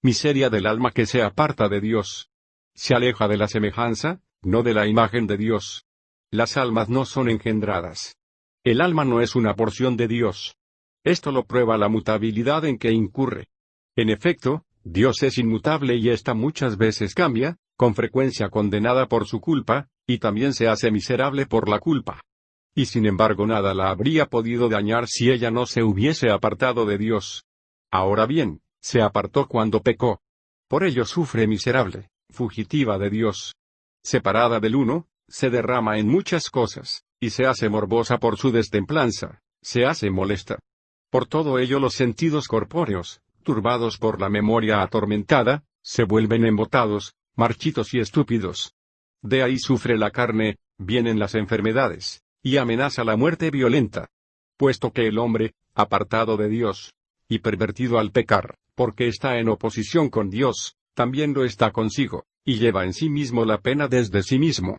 Miseria del alma que se aparta de Dios. Se aleja de la semejanza, no de la imagen de Dios. Las almas no son engendradas. El alma no es una porción de Dios. Esto lo prueba la mutabilidad en que incurre. En efecto, Dios es inmutable y ésta muchas veces cambia, con frecuencia condenada por su culpa, y también se hace miserable por la culpa. Y sin embargo nada la habría podido dañar si ella no se hubiese apartado de Dios. Ahora bien, se apartó cuando pecó. Por ello sufre miserable, fugitiva de Dios. Separada del uno, se derrama en muchas cosas, y se hace morbosa por su destemplanza, se hace molesta. Por todo ello los sentidos corpóreos, turbados por la memoria atormentada, se vuelven embotados, marchitos y estúpidos. De ahí sufre la carne, vienen las enfermedades, y amenaza la muerte violenta. Puesto que el hombre, apartado de Dios, y pervertido al pecar, porque está en oposición con Dios, también lo está consigo, y lleva en sí mismo la pena desde sí mismo.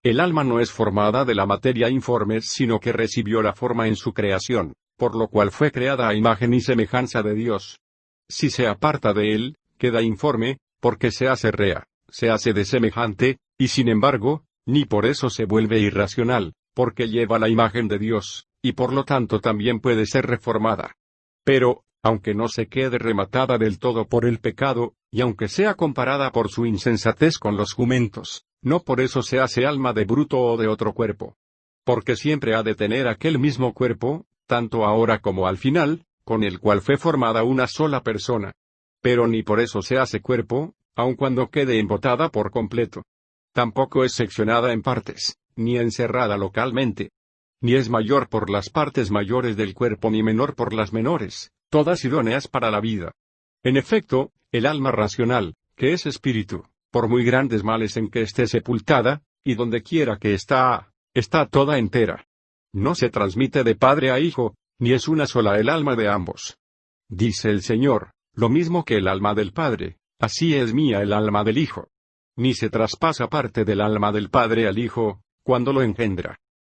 El alma no es formada de la materia informe, sino que recibió la forma en su creación, por lo cual fue creada a imagen y semejanza de Dios. Si se aparta de él, queda informe, porque se hace rea, se hace desemejante, y sin embargo, ni por eso se vuelve irracional, porque lleva la imagen de Dios, y por lo tanto también puede ser reformada. Pero, aunque no se quede rematada del todo por el pecado, y aunque sea comparada por su insensatez con los jumentos, no por eso se hace alma de bruto o de otro cuerpo. Porque siempre ha de tener aquel mismo cuerpo, tanto ahora como al final, con el cual fue formada una sola persona. Pero ni por eso se hace cuerpo, aun cuando quede embotada por completo. Tampoco es seccionada en partes, ni encerrada localmente. Ni es mayor por las partes mayores del cuerpo ni menor por las menores, todas idóneas para la vida. En efecto, el alma racional, que es espíritu, por muy grandes males en que esté sepultada, y donde quiera que está toda entera. No se transmite de padre a hijo, ni es una sola el alma de ambos. Dice el Señor, lo mismo que el alma del Padre, así es mía el alma del Hijo. Ni se traspasa parte del alma del Padre al Hijo, cuando lo engendra.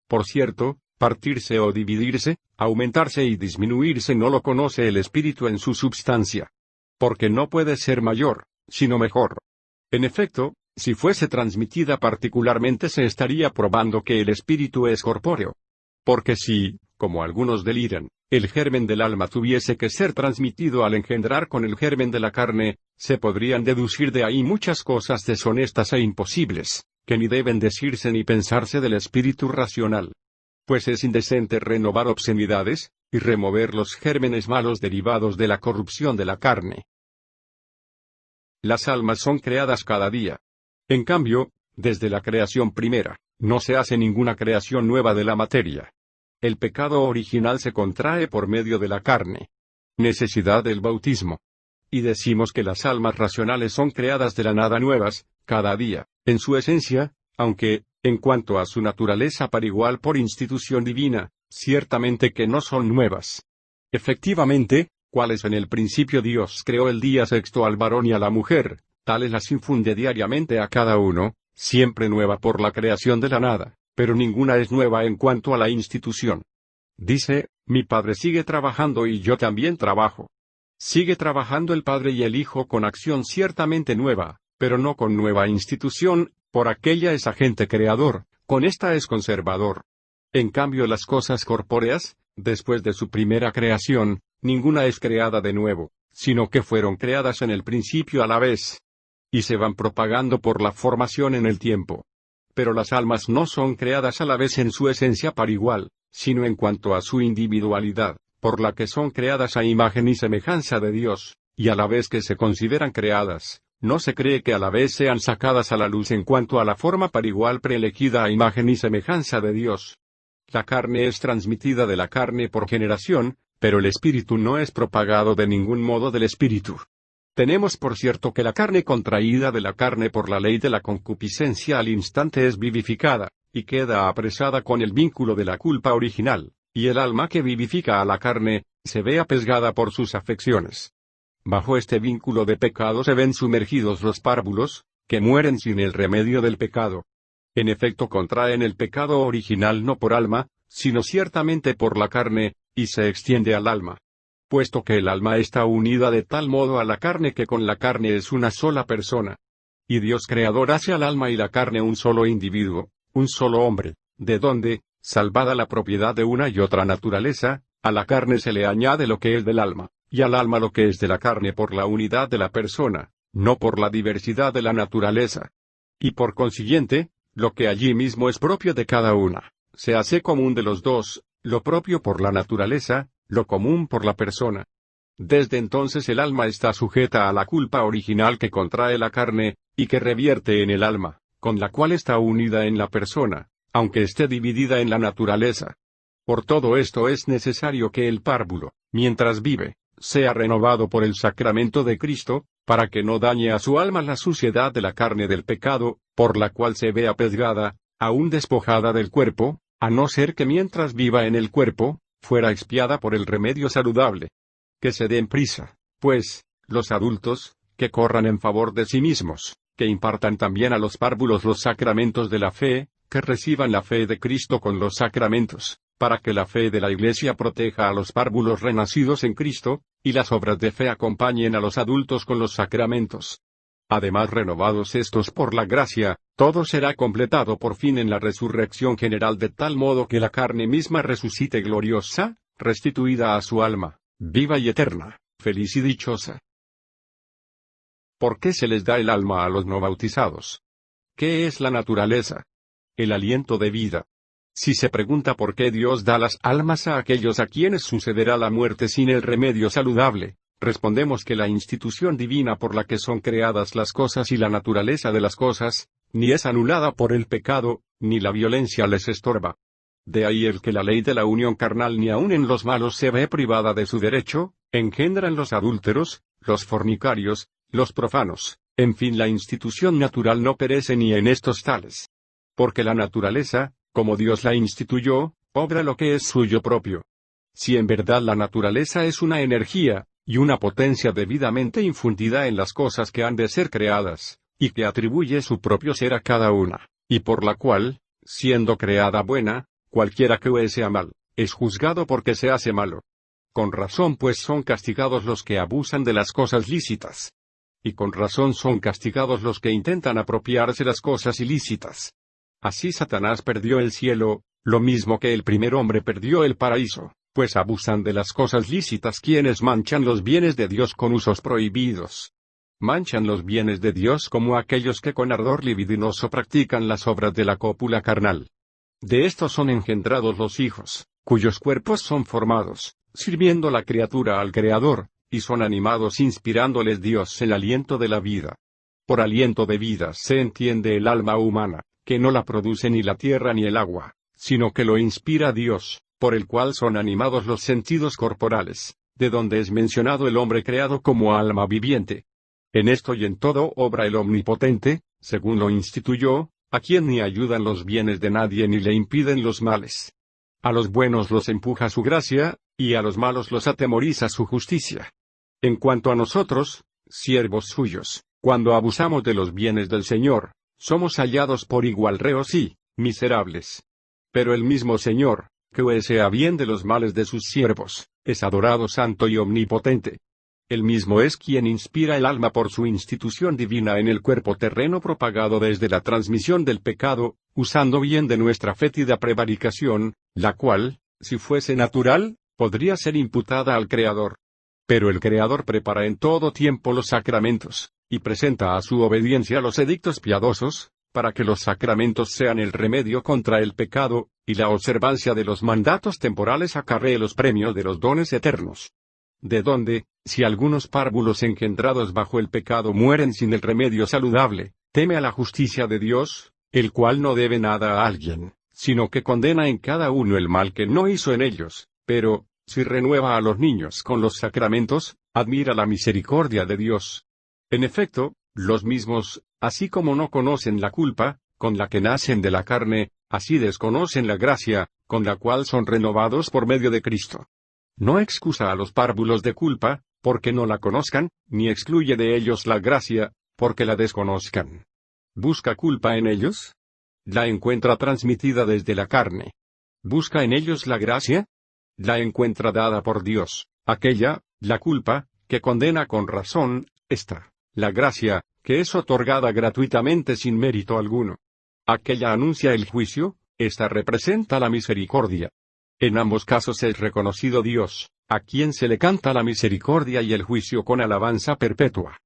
Por cierto, partirse o dividirse, aumentarse y disminuirse no lo conoce el Espíritu en su substancia. Porque no puede ser mayor, sino mejor. En efecto, si fuese transmitida particularmente se estaría probando que el Espíritu es corpóreo. Porque si, como algunos deliran, el germen del alma tuviese que ser transmitido al engendrar con el germen de la carne, se podrían deducir de ahí muchas cosas deshonestas e imposibles, que ni deben decirse ni pensarse del espíritu racional. Pues es indecente renovar obscenidades, y remover los gérmenes malos derivados de la corrupción de la carne. Las almas son creadas cada día. En cambio, desde la creación primera, no se hace ninguna creación nueva de la materia. El pecado original se contrae por medio de la carne. Necesidad del bautismo. Y decimos que las almas racionales son creadas de la nada nuevas, cada día, en su esencia, aunque, en cuanto a su naturaleza par igual por institución divina, ciertamente que no son nuevas. Efectivamente, cuales en el principio Dios creó el día sexto al varón y a la mujer, tales las infunde diariamente a cada uno, siempre nueva por la creación de la nada, pero ninguna es nueva en cuanto a la institución. Dice, mi Padre sigue trabajando y yo también trabajo. Sigue trabajando el Padre y el Hijo con acción ciertamente nueva, pero no con nueva institución, por aquella es agente creador, con esta es conservador. En cambio las cosas corpóreas, después de su primera creación, ninguna es creada de nuevo, sino que fueron creadas en el principio a la vez. Y se van propagando por la formación en el tiempo. Pero las almas no son creadas a la vez en su esencia par igual, sino en cuanto a su individualidad, por la que son creadas a imagen y semejanza de Dios, y a la vez que se consideran creadas, no se cree que a la vez sean sacadas a la luz en cuanto a la forma par igual preelegida a imagen y semejanza de Dios. La carne es transmitida de la carne por generación, pero el espíritu no es propagado de ningún modo del espíritu. Tenemos por cierto que la carne contraída de la carne por la ley de la concupiscencia al instante es vivificada, y queda apresada con el vínculo de la culpa original, y el alma que vivifica a la carne, se ve apesgada por sus afecciones. Bajo este vínculo de pecado se ven sumergidos los párvulos, que mueren sin el remedio del pecado. En efecto contraen el pecado original no por alma, sino ciertamente por la carne, y se extiende al alma. puesto que el alma está unida de tal modo a la carne que con la carne es una sola persona. Y Dios creador hace al alma y la carne un solo individuo, un solo hombre, de donde, salvada la propiedad de una y otra naturaleza, a la carne se le añade lo que es del alma, y al alma lo que es de la carne por la unidad de la persona, no por la diversidad de la naturaleza. Y por consiguiente, lo que allí mismo es propio de cada una, se hace común de los dos, lo propio por la naturaleza, lo común por la persona. Desde entonces el alma está sujeta a la culpa original que contrae la carne, y que revierte en el alma, con la cual está unida en la persona, aunque esté dividida en la naturaleza. Por todo esto es necesario que el párvulo, mientras vive, sea renovado por el sacramento de Cristo, para que no dañe a su alma la suciedad de la carne del pecado, por la cual se ve apedreada, aún despojada del cuerpo, a no ser que mientras viva en el cuerpo, fuera expiada por el remedio saludable. Que se den prisa, pues, los adultos, que corran en favor de sí mismos, que impartan también a los párvulos los sacramentos de la fe, que reciban la fe de Cristo con los sacramentos, para que la fe de la Iglesia proteja a los párvulos renacidos en Cristo, y las obras de fe acompañen a los adultos con los sacramentos. Además, renovados estos por la gracia, todo será completado por fin en la resurrección general de tal modo que la carne misma resucite gloriosa, restituida a su alma, viva y eterna, feliz y dichosa. ¿Por qué se les da el alma a los no bautizados? ¿Qué es la naturaleza? El aliento de vida. Si se pregunta por qué Dios da las almas a aquellos a quienes sucederá la muerte sin el remedio saludable, respondemos que la institución divina por la que son creadas las cosas y la naturaleza de las cosas, ni es anulada por el pecado, ni la violencia les estorba. De ahí el que la ley de la unión carnal ni aun en los malos se ve privada de su derecho, engendran los adúlteros, los fornicarios, los profanos, en fin la institución natural no perece ni en estos tales. Porque la naturaleza, como Dios la instituyó, obra lo que es suyo propio. Si en verdad la naturaleza es una energía, y una potencia debidamente infundida en las cosas que han de ser creadas, y que atribuye su propio ser a cada una, y por la cual, siendo creada buena, cualquiera que sea mal, es juzgado porque se hace malo. Con razón pues son castigados los que abusan de las cosas lícitas. Y con razón son castigados los que intentan apropiarse las cosas ilícitas. Así Satanás perdió el cielo, lo mismo que el primer hombre perdió el paraíso, pues abusan de las cosas lícitas quienes manchan los bienes de Dios con usos prohibidos. Manchan los bienes de Dios como aquellos que con ardor libidinoso practican las obras de la cópula carnal. De estos son engendrados los hijos, cuyos cuerpos son formados, sirviendo la criatura al Creador, y son animados inspirándoles Dios el aliento de la vida. Por aliento de vida se entiende el alma humana, que no la produce ni la tierra ni el agua, sino que lo inspira Dios, por el cual son animados los sentidos corporales, de donde es mencionado el hombre creado como alma viviente. En esto y en todo obra el Omnipotente, según lo instituyó, a quien ni ayudan los bienes de nadie ni le impiden los males. A los buenos los empuja su gracia, y a los malos los atemoriza su justicia. En cuanto a nosotros, siervos suyos, cuando abusamos de los bienes del Señor, somos hallados por igual reos y miserables. Pero el mismo Señor, que sea bien de los males de sus siervos, es adorado santo y omnipotente. Él mismo es quien inspira el alma por su institución divina en el cuerpo terreno propagado desde la transmisión del pecado, usando bien de nuestra fétida prevaricación, la cual, si fuese natural, podría ser imputada al Creador. Pero el Creador prepara en todo tiempo los sacramentos, y presenta a su obediencia los edictos piadosos, para que los sacramentos sean el remedio contra el pecado, y la observancia de los mandatos temporales acarree los premios de los dones eternos. De donde, si algunos párvulos engendrados bajo el pecado mueren sin el remedio saludable, teme a la justicia de Dios, el cual no debe nada a alguien, sino que condena en cada uno el mal que no hizo en ellos, pero, si renueva a los niños con los sacramentos, admira la misericordia de Dios. En efecto, los mismos, así como no conocen la culpa, con la que nacen de la carne, así desconocen la gracia, con la cual son renovados por medio de Cristo. No excusa a los párvulos de culpa, porque no la conozcan, ni excluye de ellos la gracia, porque la desconozcan. ¿Busca culpa en ellos? La encuentra transmitida desde la carne. ¿Busca en ellos la gracia? La encuentra dada por Dios, Aquella, la culpa, que condena con razón; esta, la gracia, que es otorgada gratuitamente sin mérito alguno. Aquella anuncia el juicio; esta representa la misericordia. En ambos casos es reconocido Dios, a quien se le canta la misericordia y el juicio con alabanza perpetua.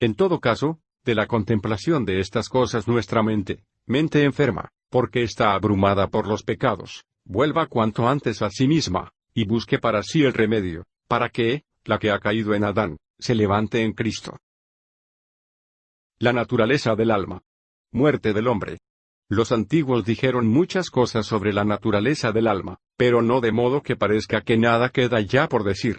En todo caso, de la contemplación de estas cosas nuestra mente enferma, porque está abrumada por los pecados, vuelva cuanto antes a sí misma, y busque para sí el remedio, para que, la que ha caído en Adán, se levante en Cristo. La naturaleza del alma. Muerte del hombre. Los antiguos dijeron muchas cosas sobre la naturaleza del alma, pero no de modo que parezca que nada queda ya por decir.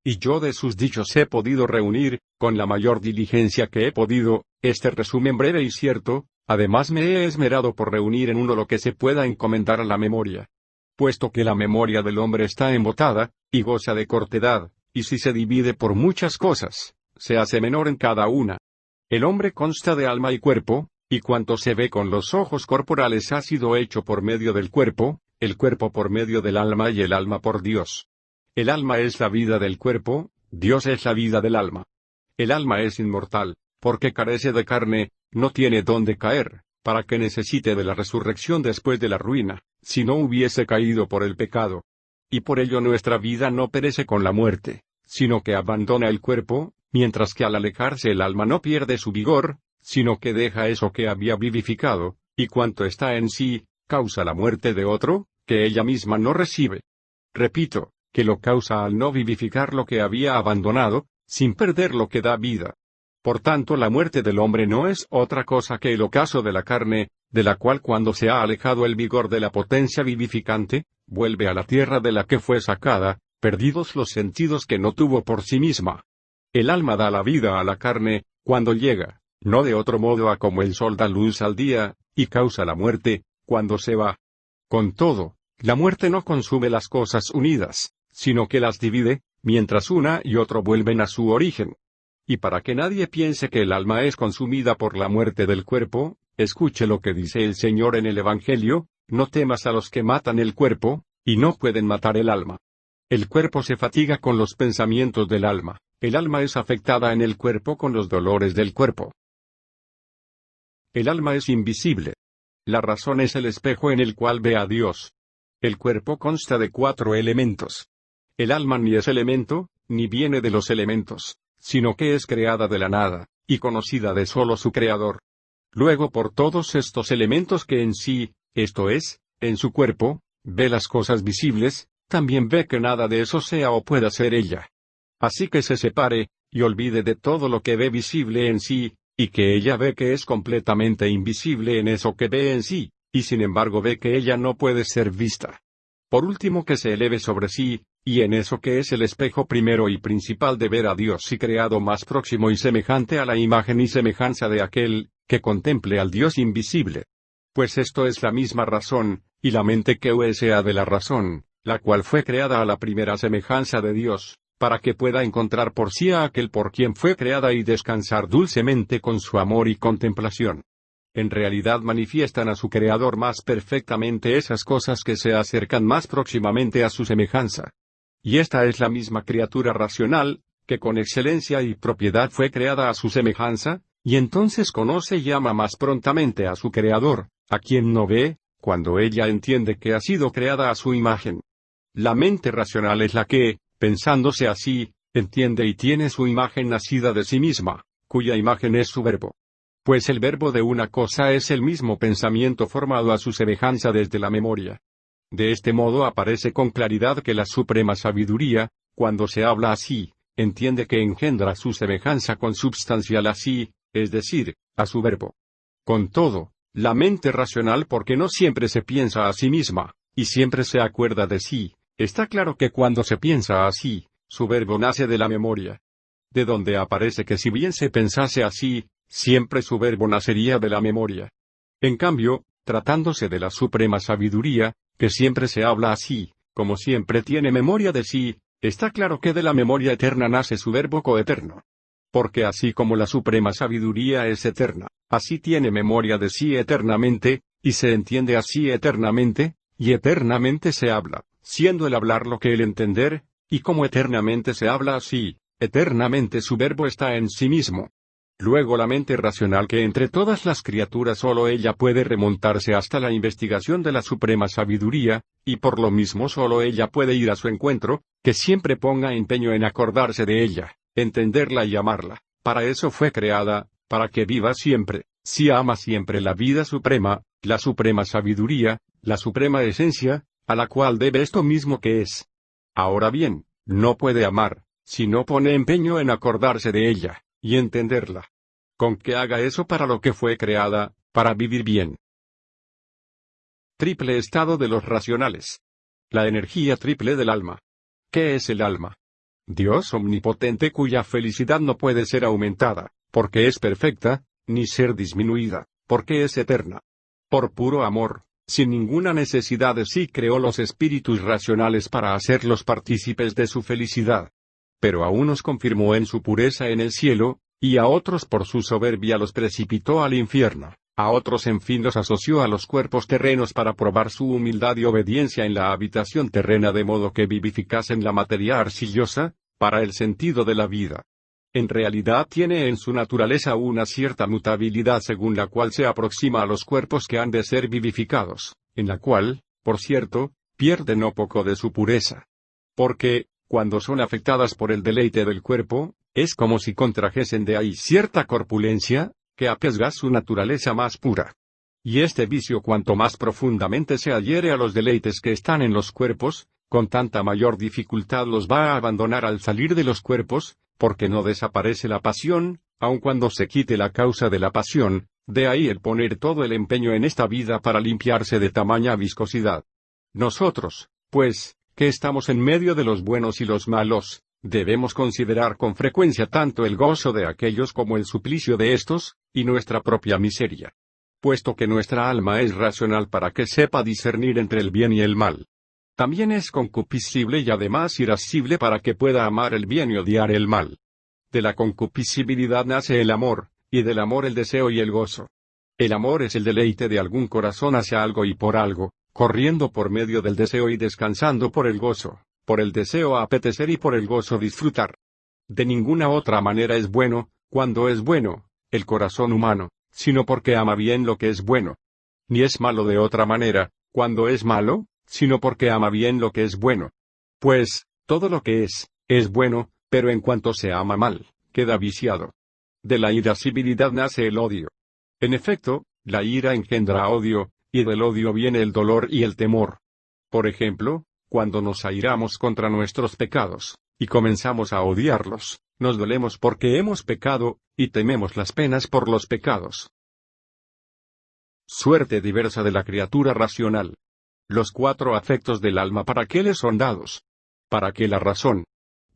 Y yo de sus dichos he podido reunir, con la mayor diligencia que he podido, este resumen breve y cierto; además me he esmerado por reunir en uno lo que se pueda encomendar a la memoria. Puesto que la memoria del hombre está embotada, y goza de cortedad, y si se divide por muchas cosas, se hace menor en cada una. El hombre consta de alma y cuerpo, y cuanto se ve con los ojos corporales ha sido hecho por medio del cuerpo, el cuerpo por medio del alma y el alma por Dios. El alma es la vida del cuerpo, Dios es la vida del alma. El alma es inmortal, porque carece de carne, no tiene dónde caer, para que necesite de la resurrección después de la ruina, si no hubiese caído por el pecado. Y por ello nuestra vida no perece con la muerte, sino que abandona el cuerpo, mientras que al alejarse el alma no pierde su vigor, sino que deja eso que había vivificado, y cuanto está en sí, causa la muerte de otro, que ella misma no recibe. Repito, que lo causa al no vivificar lo que había abandonado, sin perder lo que da vida. Por tanto, la muerte del hombre no es otra cosa que el ocaso de la carne, de la cual cuando se ha alejado el vigor de la potencia vivificante, vuelve a la tierra de la que fue sacada, perdidos los sentidos que no tuvo por sí misma. El alma da la vida a la carne, cuando llega, no de otro modo a como el sol da luz al día, y causa la muerte, cuando se va. Con todo, la muerte no consume las cosas unidas, sino que las divide, mientras una y otro vuelven a su origen. Y para que nadie piense que el alma es consumida por la muerte del cuerpo, escuche lo que dice el Señor en el Evangelio: no temas a los que matan el cuerpo, y no pueden matar el alma. El cuerpo se fatiga con los pensamientos del alma, el alma es afectada en el cuerpo con los dolores del cuerpo. El alma es invisible. La razón es el espejo en el cual ve a Dios. El cuerpo consta de 4 elementos. El alma ni es elemento, ni viene de los elementos, sino que es creada de la nada, y conocida de solo su Creador. Luego por todos estos elementos que en sí, esto es, en su cuerpo, ve las cosas visibles, también ve que nada de eso sea o pueda ser ella. Así que se separe, y olvide de todo lo que ve visible en sí, y que ella ve que es completamente invisible en eso que ve en sí, y sin embargo ve que ella no puede ser vista. Por último, que se eleve sobre sí, y en eso que es el espejo primero y principal de ver a Dios y creado más próximo y semejante a la imagen y semejanza de aquel, que contemple al Dios invisible. Pues esto es la misma razón, y la mente que sea de la razón, la cual fue creada a la primera semejanza de Dios, para que pueda encontrar por sí a aquel por quien fue creada y descansar dulcemente con su amor y contemplación. En realidad manifiestan a su Creador más perfectamente esas cosas que se acercan más próximamente a su semejanza. Y esta es la misma criatura racional, que con excelencia y propiedad fue creada a su semejanza, y entonces conoce y ama más prontamente a su Creador, a quien no ve, cuando ella entiende que ha sido creada a su imagen. La mente racional es la que, pensándose así, entiende y tiene su imagen nacida de sí misma, cuya imagen es su verbo. Pues el verbo de una cosa es el mismo pensamiento formado a su semejanza desde la memoria. De este modo aparece con claridad que la suprema sabiduría, cuando se habla así, entiende que engendra su semejanza consubstancial así, es decir, a su verbo. Con todo, la mente racional, porque no siempre se piensa a sí misma, y siempre se acuerda de sí, está claro que cuando se piensa así, su verbo nace de la memoria. De donde aparece que si bien se pensase así, siempre su verbo nacería de la memoria. En cambio, tratándose de la suprema sabiduría, que siempre se habla así, como siempre tiene memoria de sí, está claro que de la memoria eterna nace su verbo coeterno. Porque así como la suprema sabiduría es eterna, así tiene memoria de sí eternamente, y se entiende así eternamente, y eternamente se habla, siendo el hablar lo que el entender, Y como eternamente se habla así, eternamente su verbo está en sí mismo. Luego la mente racional que entre todas las criaturas solo ella puede remontarse hasta la investigación de la suprema sabiduría, y por lo mismo solo ella puede ir a su encuentro, que siempre ponga empeño en acordarse de ella, entenderla y amarla. Para eso fue creada, para que viva siempre, si ama siempre la vida suprema, la suprema sabiduría, la suprema esencia, a la cual debe esto mismo que es. Ahora bien, no puede amar, si no pone empeño en acordarse de ella, y entenderla. Con que haga eso para lo que fue creada, para vivir bien. Triple estado de los racionales. La energía triple del alma. ¿Qué es el alma? Dios omnipotente cuya felicidad no puede ser aumentada, porque es perfecta, ni ser disminuida, porque es eterna. Por puro amor, sin ninguna necesidad de sí creó los espíritus racionales para hacerlos partícipes de su felicidad. Pero a unos confirmó en su pureza en el cielo, y a otros por su soberbia los precipitó al infierno, a otros en fin los asoció a los cuerpos terrenos para probar su humildad y obediencia en la habitación terrena de modo que vivificasen la materia arcillosa, para el sentido de la vida. En realidad tiene en su naturaleza una cierta mutabilidad según la cual se aproxima a los cuerpos que han de ser vivificados, en la cual, por cierto, pierde no poco de su pureza. Porque, cuando son afectadas por el deleite del cuerpo, es como si contrajesen de ahí cierta corpulencia, que apesga su naturaleza más pura. Y este vicio cuanto más profundamente se adhiere a los deleites que están en los cuerpos, con tanta mayor dificultad los va a abandonar al salir de los cuerpos, porque no desaparece la pasión, aun cuando se quite la causa de la pasión, de ahí el poner todo el empeño en esta vida para limpiarse de tamaña viscosidad. Nosotros, pues, que estamos en medio de los buenos y los malos, debemos considerar con frecuencia tanto el gozo de aquellos como el suplicio de estos, y nuestra propia miseria. Puesto que nuestra alma es racional para que sepa discernir entre el bien y el mal. También es concupiscible y además irascible para que pueda amar el bien y odiar el mal. De la concupiscibilidad nace el amor, y del amor el deseo y el gozo. El amor es el deleite de algún corazón hacia algo y por algo, corriendo por medio del deseo y descansando por el gozo. Por el deseo apetecer y por el gozo disfrutar. De ninguna otra manera es bueno, cuando es bueno, el corazón humano, sino porque ama bien lo que es bueno. Ni es malo de otra manera, cuando es malo, sino porque ama bien lo que es bueno. Pues, todo lo que es bueno, pero en cuanto se ama mal, queda viciado. De la irascibilidad nace el odio. En efecto, la ira engendra odio, y del odio viene el dolor y el temor. Por ejemplo, cuando nos airamos contra nuestros pecados, y comenzamos a odiarlos, nos dolemos porque hemos pecado, y tememos las penas por los pecados. Suerte diversa de la criatura racional. Los 4 afectos del alma, ¿para qué les son dados? ¿Para qué la razón?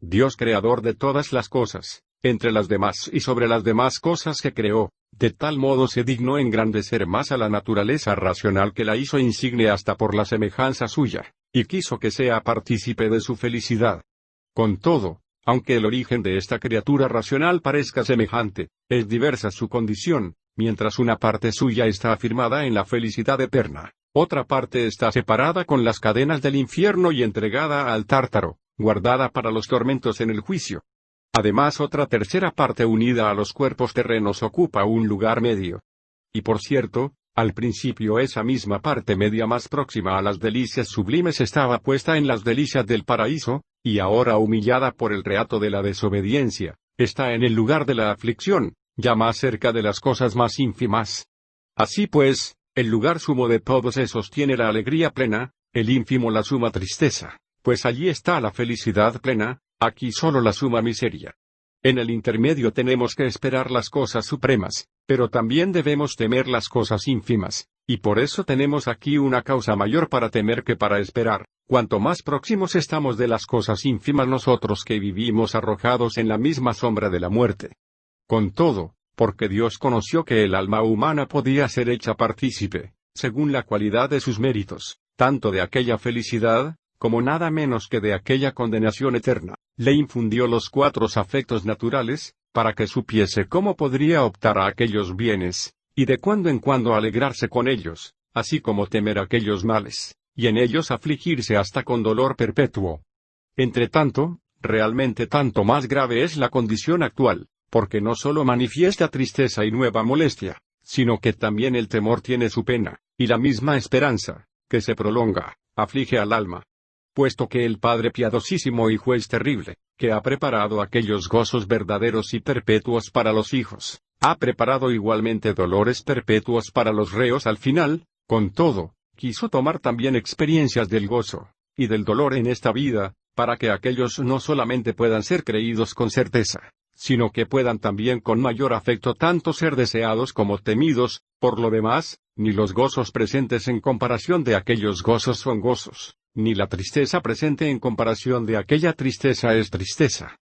Dios creador de todas las cosas, entre las demás y sobre las demás cosas que creó, de tal modo se dignó engrandecer más a la naturaleza racional que la hizo insigne hasta por la semejanza suya, y quiso que sea partícipe de su felicidad. Con todo, aunque el origen de esta criatura racional parezca semejante, es diversa su condición, mientras una parte suya está afirmada en la felicidad eterna, otra parte está separada con las cadenas del infierno y entregada al tártaro, guardada para los tormentos en el juicio. Además otra tercera parte unida a los cuerpos terrenos ocupa un lugar medio. Y por cierto, al principio esa misma parte media más próxima a las delicias sublimes estaba puesta en las delicias del paraíso, y ahora humillada por el reato de la desobediencia, está en el lugar de la aflicción, ya más cerca de las cosas más ínfimas. Así pues, el lugar sumo de todos esos tiene la alegría plena, el ínfimo la suma tristeza, pues allí está la felicidad plena, aquí solo la suma miseria. En el intermedio tenemos que esperar las cosas supremas, pero también debemos temer las cosas ínfimas, y por eso tenemos aquí una causa mayor para temer que para esperar, cuanto más próximos estamos de las cosas ínfimas nosotros que vivimos arrojados en la misma sombra de la muerte. Con todo, porque Dios conoció que el alma humana podía ser hecha partícipe, según la cualidad de sus méritos, tanto de aquella felicidad, como nada menos que de aquella condenación eterna, le infundió los 4 afectos naturales, para que supiese cómo podría optar a aquellos bienes, y de cuando en cuando alegrarse con ellos, así como temer aquellos males, y en ellos afligirse hasta con dolor perpetuo. Entretanto, realmente tanto más grave es la condición actual, porque no solo manifiesta tristeza y nueva molestia, sino que también el temor tiene su pena, y la misma esperanza, que se prolonga, aflige al alma. Puesto que el Padre piadosísimo y juez terrible, que ha preparado aquellos gozos verdaderos y perpetuos para los hijos, ha preparado igualmente dolores perpetuos para los reos al final, con todo, quiso tomar también experiencias del gozo y del dolor en esta vida, para que aquellos no solamente puedan ser creídos con certeza, sino que puedan también con mayor afecto tanto ser deseados como temidos. Por lo demás, ni los gozos presentes en comparación de aquellos gozos son gozos, ni la tristeza presente en comparación de aquella tristeza es tristeza.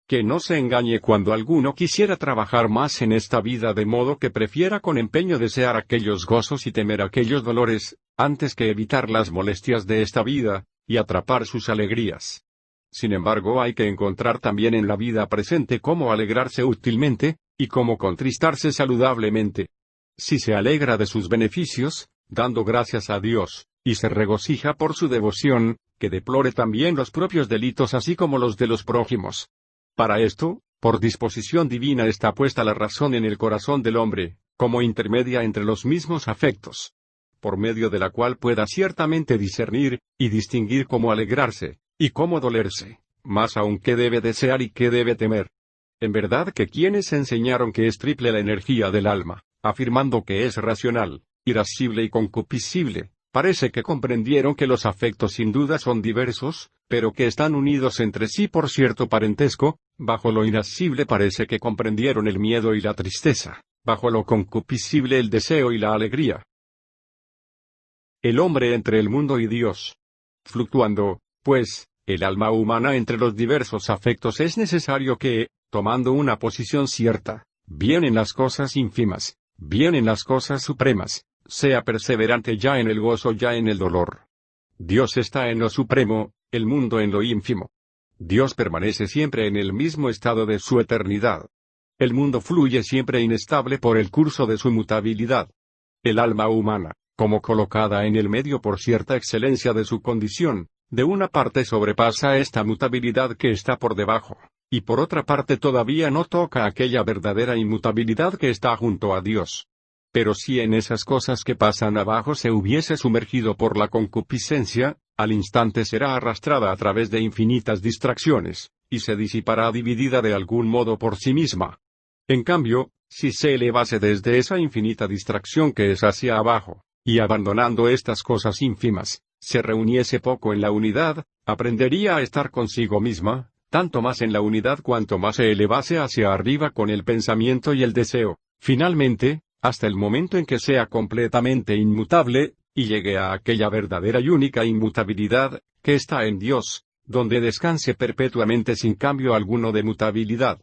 Que no se engañe cuando alguno quisiera trabajar más en esta vida de modo que prefiera con empeño desear aquellos gozos y temer aquellos dolores, antes que evitar las molestias de esta vida, y atrapar sus alegrías. Sin embargo, hay que encontrar también en la vida presente cómo alegrarse útilmente, y cómo contristarse saludablemente. Si se alegra de sus beneficios, dando gracias a Dios, y se regocija por su devoción, que deplore también los propios delitos así como los de los prójimos. Para esto, por disposición divina está puesta la razón en el corazón del hombre, como intermedia entre los mismos afectos, por medio de la cual pueda ciertamente discernir, y distinguir cómo alegrarse, y cómo dolerse, más aún qué debe desear y qué debe temer. En verdad que quienes enseñaron que es triple la energía del alma, afirmando que es racional, irascible y concupiscible, parece que comprendieron que los afectos sin duda son diversos, pero que están unidos entre sí por cierto parentesco. Bajo lo irascible parece que comprendieron el miedo y la tristeza, bajo lo concupiscible el deseo y la alegría. El hombre entre el mundo y Dios. Fluctuando, pues, el alma humana entre los diversos afectos, es necesario que, tomando una posición cierta, bien en las cosas ínfimas, bien en las cosas supremas, sea perseverante ya en el gozo ya en el dolor. Dios está en lo supremo, el mundo en lo ínfimo. Dios permanece siempre en el mismo estado de su eternidad. El mundo fluye siempre inestable por el curso de su mutabilidad. El alma humana, como colocada en el medio por cierta excelencia de su condición, de una parte sobrepasa esta mutabilidad que está por debajo, y por otra parte todavía no toca aquella verdadera inmutabilidad que está junto a Dios. Pero si en esas cosas que pasan abajo se hubiese sumergido por la concupiscencia, al instante será arrastrada a través de infinitas distracciones, y se disipará dividida de algún modo por sí misma. En cambio, si se elevase desde esa infinita distracción que es hacia abajo, y abandonando estas cosas ínfimas, se reuniese poco en la unidad, aprendería a estar consigo misma, tanto más en la unidad cuanto más se elevase hacia arriba con el pensamiento y el deseo, finalmente, hasta el momento en que sea completamente inmutable, y llegue a aquella verdadera y única inmutabilidad, que está en Dios, donde descanse perpetuamente sin cambio alguno de mutabilidad.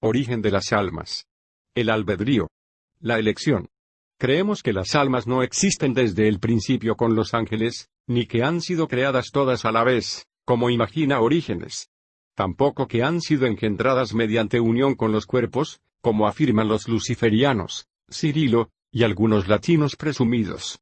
Origen de las almas. El albedrío. La elección. Creemos que las almas no existen desde el principio con los ángeles, ni que han sido creadas todas a la vez, como imagina Orígenes. Tampoco que han sido engendradas mediante unión con los cuerpos, como afirman los luciferianos, Cirilo, y algunos latinos presumidos.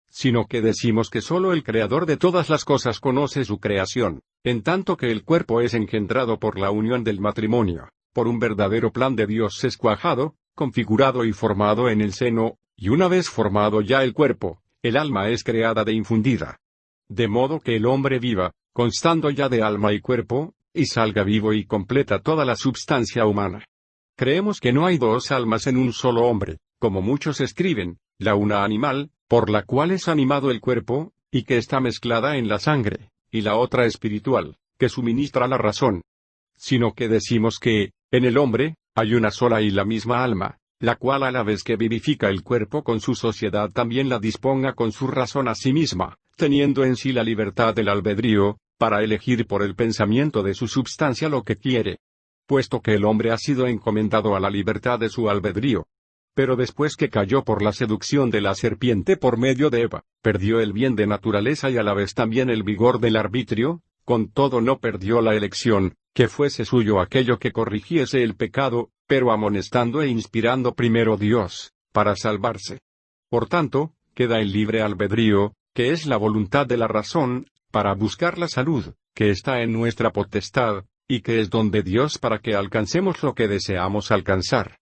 Sino que decimos que sólo el Creador de todas las cosas conoce su creación, en tanto que el cuerpo es engendrado por la unión del matrimonio, por un verdadero plan de Dios escuajado, configurado y formado en el seno, y una vez formado ya el cuerpo, el alma es creada de infundida. De modo que el hombre viva, constando ya de alma y cuerpo, y salga vivo y completa toda la substancia humana. Creemos que no hay dos almas en un solo hombre, como muchos escriben, la una animal, por la cual es animado el cuerpo, y que está mezclada en la sangre, y la otra espiritual, que suministra la razón. Sino que decimos que, en el hombre, hay una sola y la misma alma, la cual a la vez que vivifica el cuerpo con su sociedad también la disponga con su razón a sí misma, teniendo en sí la libertad del albedrío, para elegir por el pensamiento de su substancia lo que quiere. Puesto que el hombre ha sido encomendado a la libertad de su albedrío. Pero después que cayó por la seducción de la serpiente por medio de Eva, perdió el bien de naturaleza y a la vez también el vigor del arbitrio, con todo no perdió la elección, que fuese suyo aquello que corrigiese el pecado, pero amonestando e inspirando primero Dios, para salvarse. Por tanto, queda en libre albedrío, que es la voluntad de la razón, para buscar la salud, que está en nuestra potestad, y que es don de Dios para que alcancemos lo que deseamos alcanzar.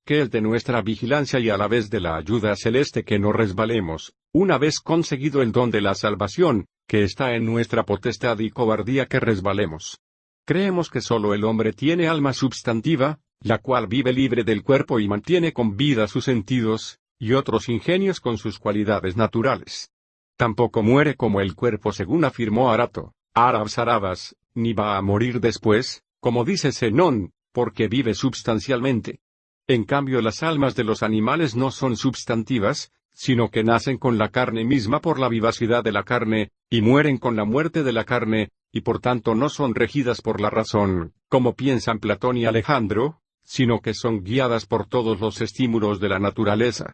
Que Él de nuestra vigilancia y a la vez de la ayuda celeste que no resbalemos, una vez conseguido el don de la salvación, que está en nuestra potestad y cobardía que resbalemos. Creemos que solo el hombre tiene alma substantiva, la cual vive libre del cuerpo y mantiene con vida sus sentidos, y otros ingenios con sus cualidades naturales. Tampoco muere como el cuerpo según afirmó Arato, Arabs, ni va a morir después, como dice Zenón, porque vive substancialmente. En cambio las almas de los animales no son substantivas, sino que nacen con la carne misma por la vivacidad de la carne, y mueren con la muerte de la carne, y por tanto no son regidas por la razón, como piensan Platón y Alejandro, sino que son guiadas por todos los estímulos de la naturaleza.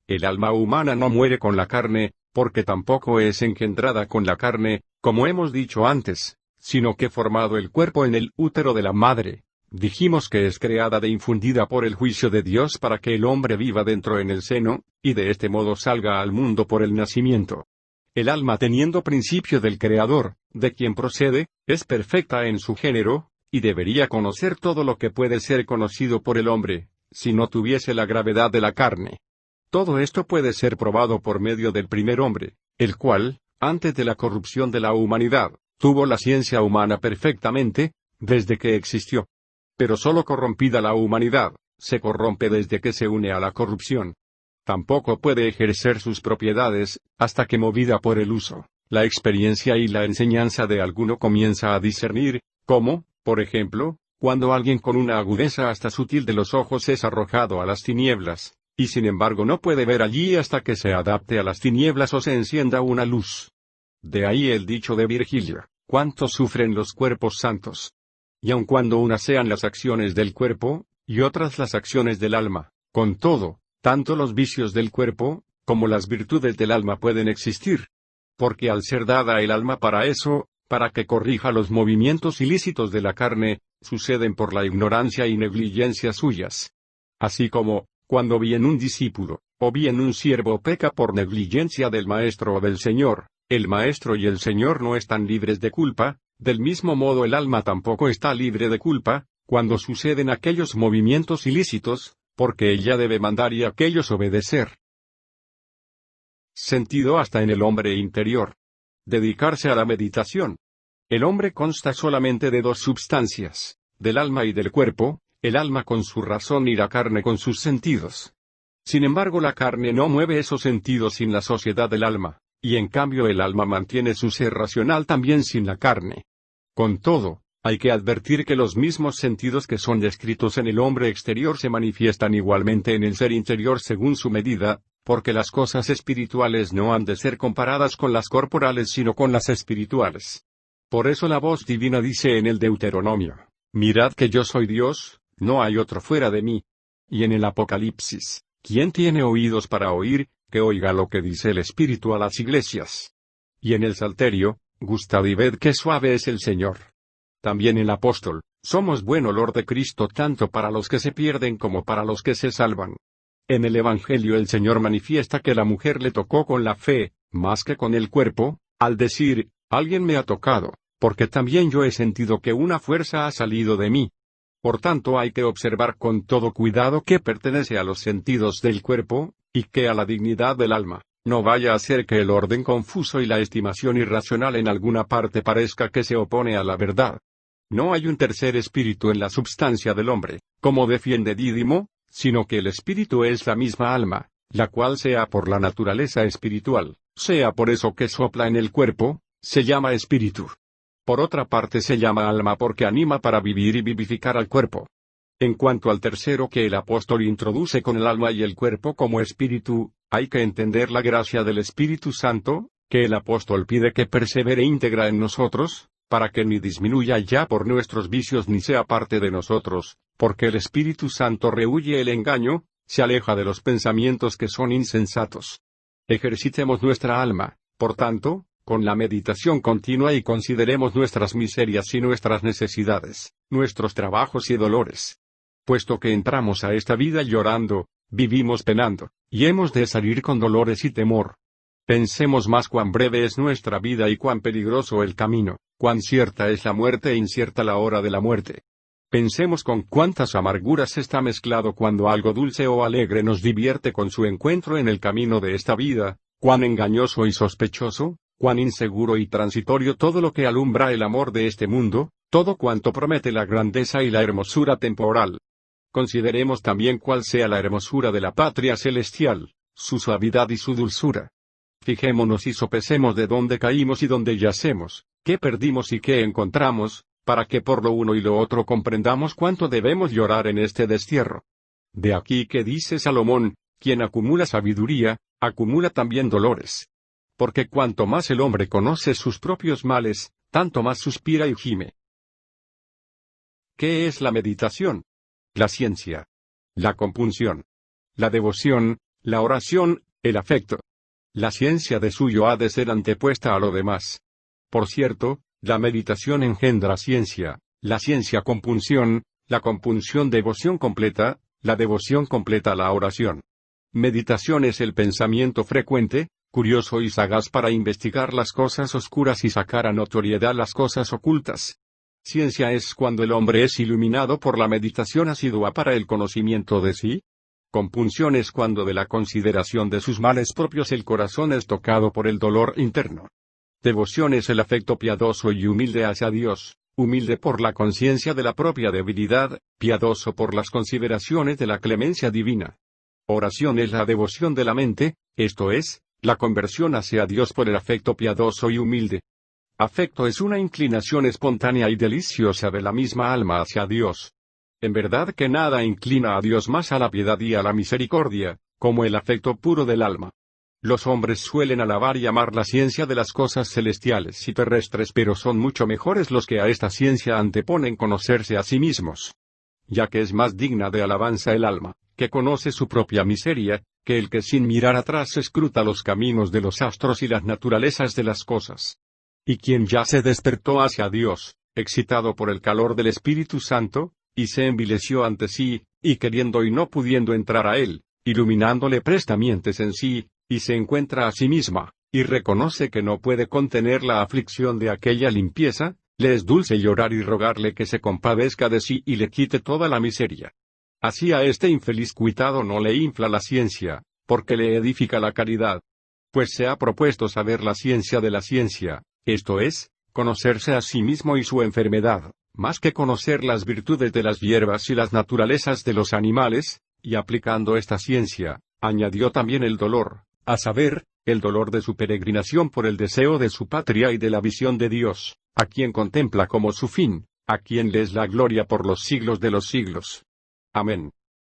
El alma humana no muere con la carne, porque tampoco es engendrada con la carne, como hemos dicho antes, sino que formado el cuerpo en el útero de la madre, dijimos que es creada e infundida por el juicio de Dios para que el hombre viva dentro en el seno, y de este modo salga al mundo por el nacimiento. El alma teniendo principio del Creador, de quien procede, es perfecta en su género, y debería conocer todo lo que puede ser conocido por el hombre, si no tuviese la gravedad de la carne. Todo esto puede ser probado por medio del primer hombre, el cual, antes de la corrupción de la humanidad, tuvo la ciencia humana perfectamente, desde que existió. Pero solo corrompida la humanidad, se corrompe desde que se une a la corrupción. Tampoco puede ejercer sus propiedades, hasta que movida por el uso, la experiencia y la enseñanza de alguno comienza a discernir, como, por ejemplo, cuando alguien con una agudeza hasta sutil de los ojos es arrojado a las tinieblas, y sin embargo no puede ver allí hasta que se adapte a las tinieblas o se encienda una luz. De ahí el dicho de Virgilio, cuánto sufren los cuerpos santos. Y aun cuando unas sean las acciones del cuerpo, y otras las acciones del alma, con todo, tanto los vicios del cuerpo, como las virtudes del alma pueden existir. Porque al ser dada el alma para eso, para que corrija los movimientos ilícitos de la carne, suceden por la ignorancia y negligencia suyas. Así como, cuando bien un discípulo, o bien un siervo peca por negligencia del maestro o del Señor, el maestro y el Señor no están libres de culpa, del mismo modo el alma tampoco está libre de culpa, cuando suceden aquellos movimientos ilícitos, porque ella debe mandar y aquellos obedecer. Sentido hasta en el hombre interior. Dedicarse a la meditación. El hombre consta solamente de dos substancias, del alma y del cuerpo, el alma con su razón y la carne con sus sentidos. Sin embargo, la carne no mueve esos sentidos sin la sociedad del alma, y en cambio el alma mantiene su ser racional también sin la carne. Con todo, hay que advertir que los mismos sentidos que son descritos en el hombre exterior se manifiestan igualmente en el ser interior según su medida, porque las cosas espirituales no han de ser comparadas con las corporales sino con las espirituales. Por eso la voz divina dice en el Deuteronomio, mirad que yo soy Dios, no hay otro fuera de mí. Y en el Apocalipsis, ¿quién tiene oídos para oír, que oiga lo que dice el Espíritu a las iglesias? Y en el Salterio, gustad y ved qué suave es el Señor. También el apóstol, somos buen olor de Cristo tanto para los que se pierden como para los que se salvan. En el Evangelio el Señor manifiesta que la mujer le tocó con la fe, más que con el cuerpo, al decir, alguien me ha tocado, porque también yo he sentido que una fuerza ha salido de mí. Por tanto hay que observar con todo cuidado qué pertenece a los sentidos del cuerpo, y qué a la dignidad del alma. No vaya a ser que el orden confuso y la estimación irracional en alguna parte parezca que se opone a la verdad. No hay un tercer espíritu en la substancia del hombre, como defiende Dídimo, sino que el espíritu es la misma alma, la cual sea por la naturaleza espiritual, sea por eso que sopla en el cuerpo, se llama espíritu. Por otra parte se llama alma porque anima para vivir y vivificar al cuerpo. En cuanto al tercero que el apóstol introduce con el alma y el cuerpo como espíritu, hay que entender la gracia del Espíritu Santo, que el apóstol pide que persevere íntegra en nosotros, para que ni disminuya ya por nuestros vicios ni sea parte de nosotros, porque el Espíritu Santo rehúye el engaño, se aleja de los pensamientos que son insensatos. Ejercitemos nuestra alma, por tanto, con la meditación continua y consideremos nuestras miserias y nuestras necesidades, nuestros trabajos y dolores. Puesto que entramos a esta vida llorando, vivimos penando, y hemos de salir con dolores y temor. Pensemos más cuán breve es nuestra vida y cuán peligroso el camino, cuán cierta es la muerte e incierta la hora de la muerte. Pensemos con cuántas amarguras está mezclado cuando algo dulce o alegre nos divierte con su encuentro en el camino de esta vida, cuán engañoso y sospechoso, cuán inseguro y transitorio todo lo que alumbra el amor de este mundo, todo cuanto promete la grandeza y la hermosura temporal. Consideremos también cuál sea la hermosura de la patria celestial, su suavidad y su dulzura. Fijémonos y sopesemos de dónde caímos y dónde yacemos, qué perdimos y qué encontramos, para que por lo uno y lo otro comprendamos cuánto debemos llorar en este destierro. De aquí que dice Salomón, quien acumula sabiduría, acumula también dolores. Porque cuanto más el hombre conoce sus propios males, tanto más suspira y gime. ¿Qué es la meditación? La ciencia. La compunción. La devoción, la oración, el afecto. La ciencia de suyo ha de ser antepuesta a lo demás. Por cierto, la meditación engendra ciencia, la ciencia compunción, la compunción devoción completa, la devoción completa la oración. Meditación es el pensamiento frecuente, curioso y sagaz para investigar las cosas oscuras y sacar a notoriedad las cosas ocultas. Ciencia es cuando el hombre es iluminado por la meditación asidua para el conocimiento de sí. Compunción es cuando de la consideración de sus males propios el corazón es tocado por el dolor interno. Devoción es el afecto piadoso y humilde hacia Dios, humilde por la conciencia de la propia debilidad, piadoso por las consideraciones de la clemencia divina. Oración es la devoción de la mente, esto es, la conversión hacia Dios por el afecto piadoso y humilde. Afecto es una inclinación espontánea y deliciosa de la misma alma hacia Dios. En verdad que nada inclina a Dios más a la piedad y a la misericordia, como el afecto puro del alma. Los hombres suelen alabar y amar la ciencia de las cosas celestiales y terrestres, pero son mucho mejores los que a esta ciencia anteponen conocerse a sí mismos. Ya que es más digna de alabanza el alma, que conoce su propia miseria, que el que sin mirar atrás escruta los caminos de los astros y las naturalezas de las cosas. Y quien ya se despertó hacia Dios, excitado por el calor del Espíritu Santo, y se envileció ante sí, y queriendo y no pudiendo entrar a él, iluminándole prestamientes en sí, y se encuentra a sí misma, y reconoce que no puede contener la aflicción de aquella limpieza, le es dulce llorar y rogarle que se compadezca de sí y le quite toda la miseria. Así a este infeliz cuitado no le infla la ciencia, porque le edifica la caridad. Pues se ha propuesto saber la ciencia de la ciencia, esto es, conocerse a sí mismo y su enfermedad, más que conocer las virtudes de las hierbas y las naturalezas de los animales, y aplicando esta ciencia, añadió también el dolor, a saber, el dolor de su peregrinación por el deseo de su patria y de la visión de Dios, a quien contempla como su fin, a quien le es la gloria por los siglos de los siglos. Amén.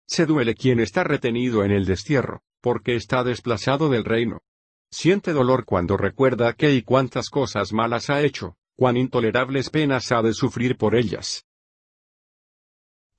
Se duele quien está retenido en el destierro, porque está desplazado del reino. Siente dolor cuando recuerda qué y cuántas cosas malas ha hecho, cuán intolerables penas ha de sufrir por ellas.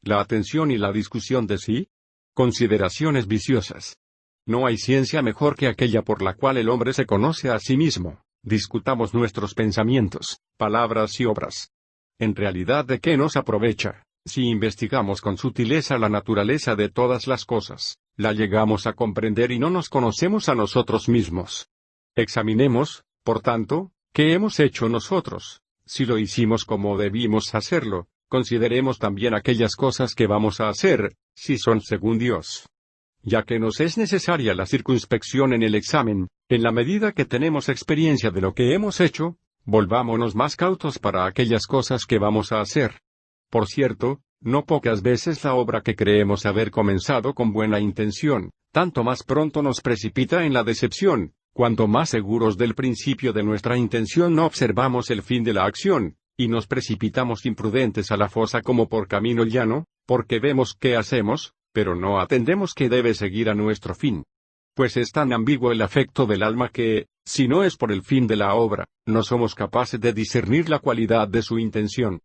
La atención y la discusión de sí. Consideraciones viciosas. No hay ciencia mejor que aquella por la cual el hombre se conoce a sí mismo. Discutamos nuestros pensamientos, palabras y obras. En realidad, ¿de qué nos aprovecha? Si investigamos con sutileza la naturaleza de todas las cosas, la llegamos a comprender y no nos conocemos a nosotros mismos. Examinemos, por tanto, ¿qué hemos hecho nosotros? Si lo hicimos como debimos hacerlo, consideremos también aquellas cosas que vamos a hacer, si son según Dios. Ya que nos es necesaria la circunspección en el examen, en la medida que tenemos experiencia de lo que hemos hecho, volvámonos más cautos para aquellas cosas que vamos a hacer. Por cierto, no pocas veces la obra que creemos haber comenzado con buena intención, tanto más pronto nos precipita en la decepción, cuanto más seguros del principio de nuestra intención no observamos el fin de la acción, y nos precipitamos imprudentes a la fosa como por camino llano, porque vemos qué hacemos, pero no atendemos que debe seguir a nuestro fin. Pues es tan ambiguo el afecto del alma que, si no es por el fin de la obra, no somos capaces de discernir la cualidad de su intención.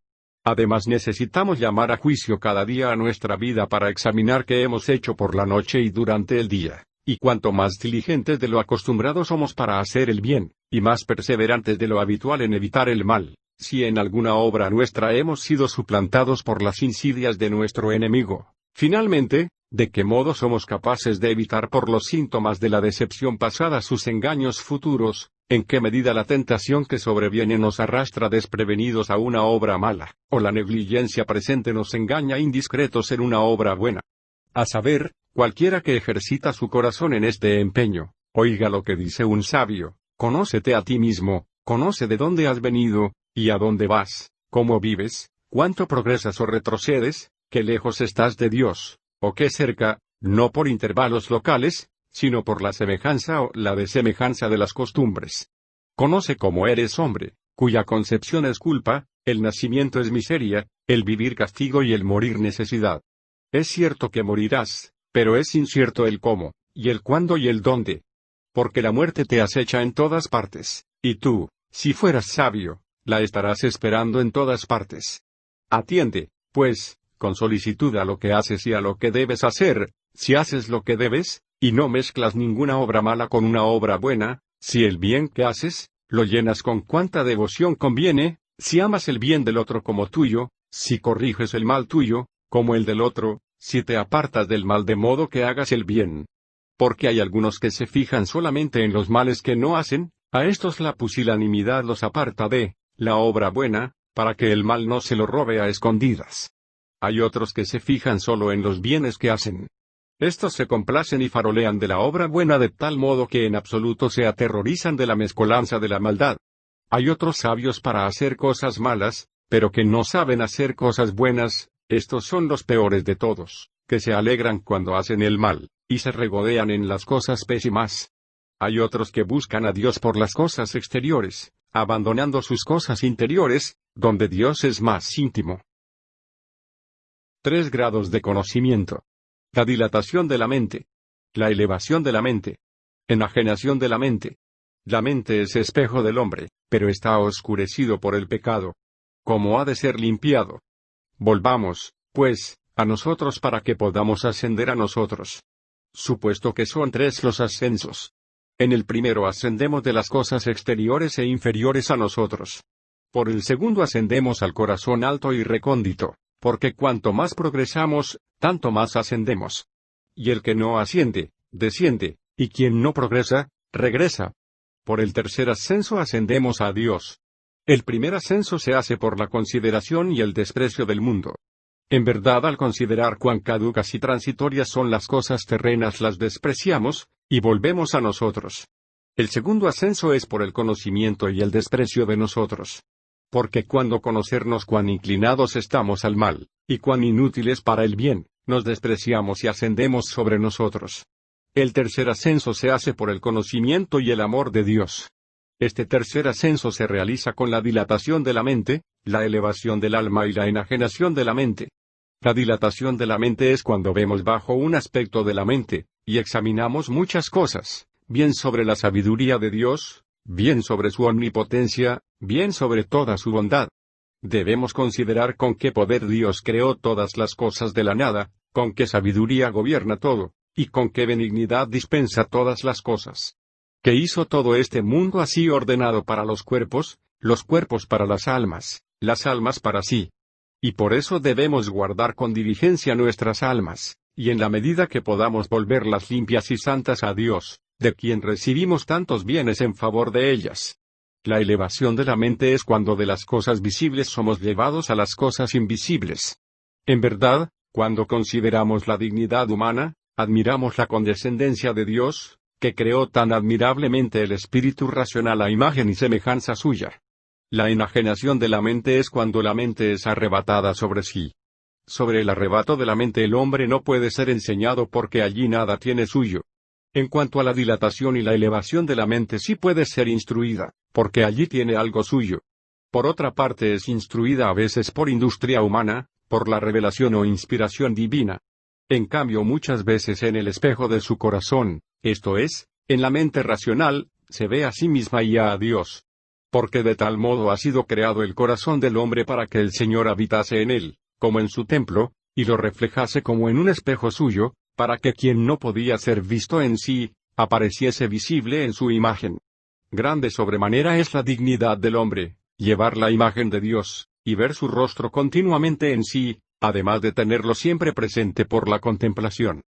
Además necesitamos llamar a juicio cada día a nuestra vida para examinar qué hemos hecho por la noche y durante el día, y cuanto más diligentes de lo acostumbrado somos para hacer el bien, y más perseverantes de lo habitual en evitar el mal, si en alguna obra nuestra hemos sido suplantados por las insidias de nuestro enemigo. Finalmente, ¿De qué modo somos capaces de evitar por los síntomas de la decepción pasada sus engaños futuros? ¿En qué medida la tentación que sobreviene nos arrastra desprevenidos a una obra mala, o la negligencia presente nos engaña indiscretos en una obra buena? A saber, cualquiera que ejercita su corazón en este empeño, oiga lo que dice un sabio: conócete a ti mismo, conoce de dónde has venido, y a dónde vas, cómo vives, cuánto progresas o retrocedes, qué lejos estás de Dios, o qué cerca, no por intervalos locales, sino por la semejanza o la desemejanza de las costumbres. Conoce cómo eres hombre, cuya concepción es culpa, el nacimiento es miseria, el vivir castigo y el morir necesidad. Es cierto que morirás, pero es incierto el cómo, y el cuándo y el dónde. Porque la muerte te acecha en todas partes, y tú, si fueras sabio, la estarás esperando en todas partes. Atiende, pues, con solicitud a lo que haces y a lo que debes hacer. Si haces lo que debes, y no mezclas ninguna obra mala con una obra buena, si el bien que haces, lo llenas con cuanta devoción conviene, si amas el bien del otro como tuyo, si corriges el mal tuyo, como el del otro, si te apartas del mal de modo que hagas el bien. Porque hay algunos que se fijan solamente en los males que no hacen, a estos la pusilanimidad los aparta de la obra buena, para que el mal no se lo robe a escondidas. Hay otros que se fijan solo en los bienes que hacen. Estos se complacen y farolean de la obra buena de tal modo que en absoluto se aterrorizan de la mezcolanza de la maldad. Hay otros sabios para hacer cosas malas, pero que no saben hacer cosas buenas. Estos son los peores de todos, que se alegran cuando hacen el mal, y se regodean en las cosas pésimas. Hay otros que buscan a Dios por las cosas exteriores, abandonando sus cosas interiores, donde Dios es más íntimo. 3 grados de conocimiento. La dilatación de la mente. La elevación de la mente. Enajenación de la mente. La mente es espejo del hombre, pero está oscurecido por el pecado. ¿Cómo ha de ser limpiado? Volvamos, pues, a nosotros para que podamos ascender a nosotros. Supuesto que son 3 los ascensos. En el primero ascendemos de las cosas exteriores e inferiores a nosotros. Por el segundo ascendemos al corazón alto y recóndito, porque cuanto más progresamos, tanto más ascendemos. Y el que no asciende, desciende, y quien no progresa, regresa. Por el tercer ascenso ascendemos a Dios. El primer ascenso se hace por la consideración y el desprecio del mundo. En verdad, al considerar cuán caducas y transitorias son las cosas terrenas, las despreciamos, y volvemos a nosotros. El segundo ascenso es por el conocimiento y el desprecio de nosotros. Porque cuando conocernos cuán inclinados estamos al mal, y cuán inútiles para el bien, nos despreciamos y ascendemos sobre nosotros. El tercer ascenso se hace por el conocimiento y el amor de Dios. Este tercer ascenso se realiza con la dilatación de la mente, la elevación del alma y la enajenación de la mente. La dilatación de la mente es cuando vemos bajo un aspecto de la mente, y examinamos muchas cosas, bien sobre la sabiduría de Dios, bien sobre su omnipotencia, bien sobre toda su bondad. Debemos considerar con qué poder Dios creó todas las cosas de la nada, con qué sabiduría gobierna todo, y con qué benignidad dispensa todas las cosas. Que hizo todo este mundo así ordenado para los cuerpos para las almas para sí. Y por eso debemos guardar con diligencia nuestras almas, y en la medida que podamos volverlas limpias y santas a Dios, de quien recibimos tantos bienes en favor de ellas. La elevación de la mente es cuando de las cosas visibles somos llevados a las cosas invisibles. En verdad, cuando consideramos la dignidad humana, admiramos la condescendencia de Dios, que creó tan admirablemente el espíritu racional a imagen y semejanza suya. La enajenación de la mente es cuando la mente es arrebatada sobre sí. Sobre el arrebato de la mente el hombre no puede ser enseñado porque allí nada tiene suyo. En cuanto a la dilatación y la elevación de la mente sí puede ser instruida, porque allí tiene algo suyo. Por otra parte es instruida a veces por industria humana, por la revelación o inspiración divina. En cambio muchas veces en el espejo de su corazón, esto es, en la mente racional, se ve a sí misma y a Dios. Porque de tal modo ha sido creado el corazón del hombre para que el Señor habitase en él, como en su templo, y lo reflejase como en un espejo suyo, para que quien no podía ser visto en sí, apareciese visible en su imagen. Grande sobremanera es la dignidad del hombre, llevar la imagen de Dios, y ver su rostro continuamente en sí, además de tenerlo siempre presente por la contemplación.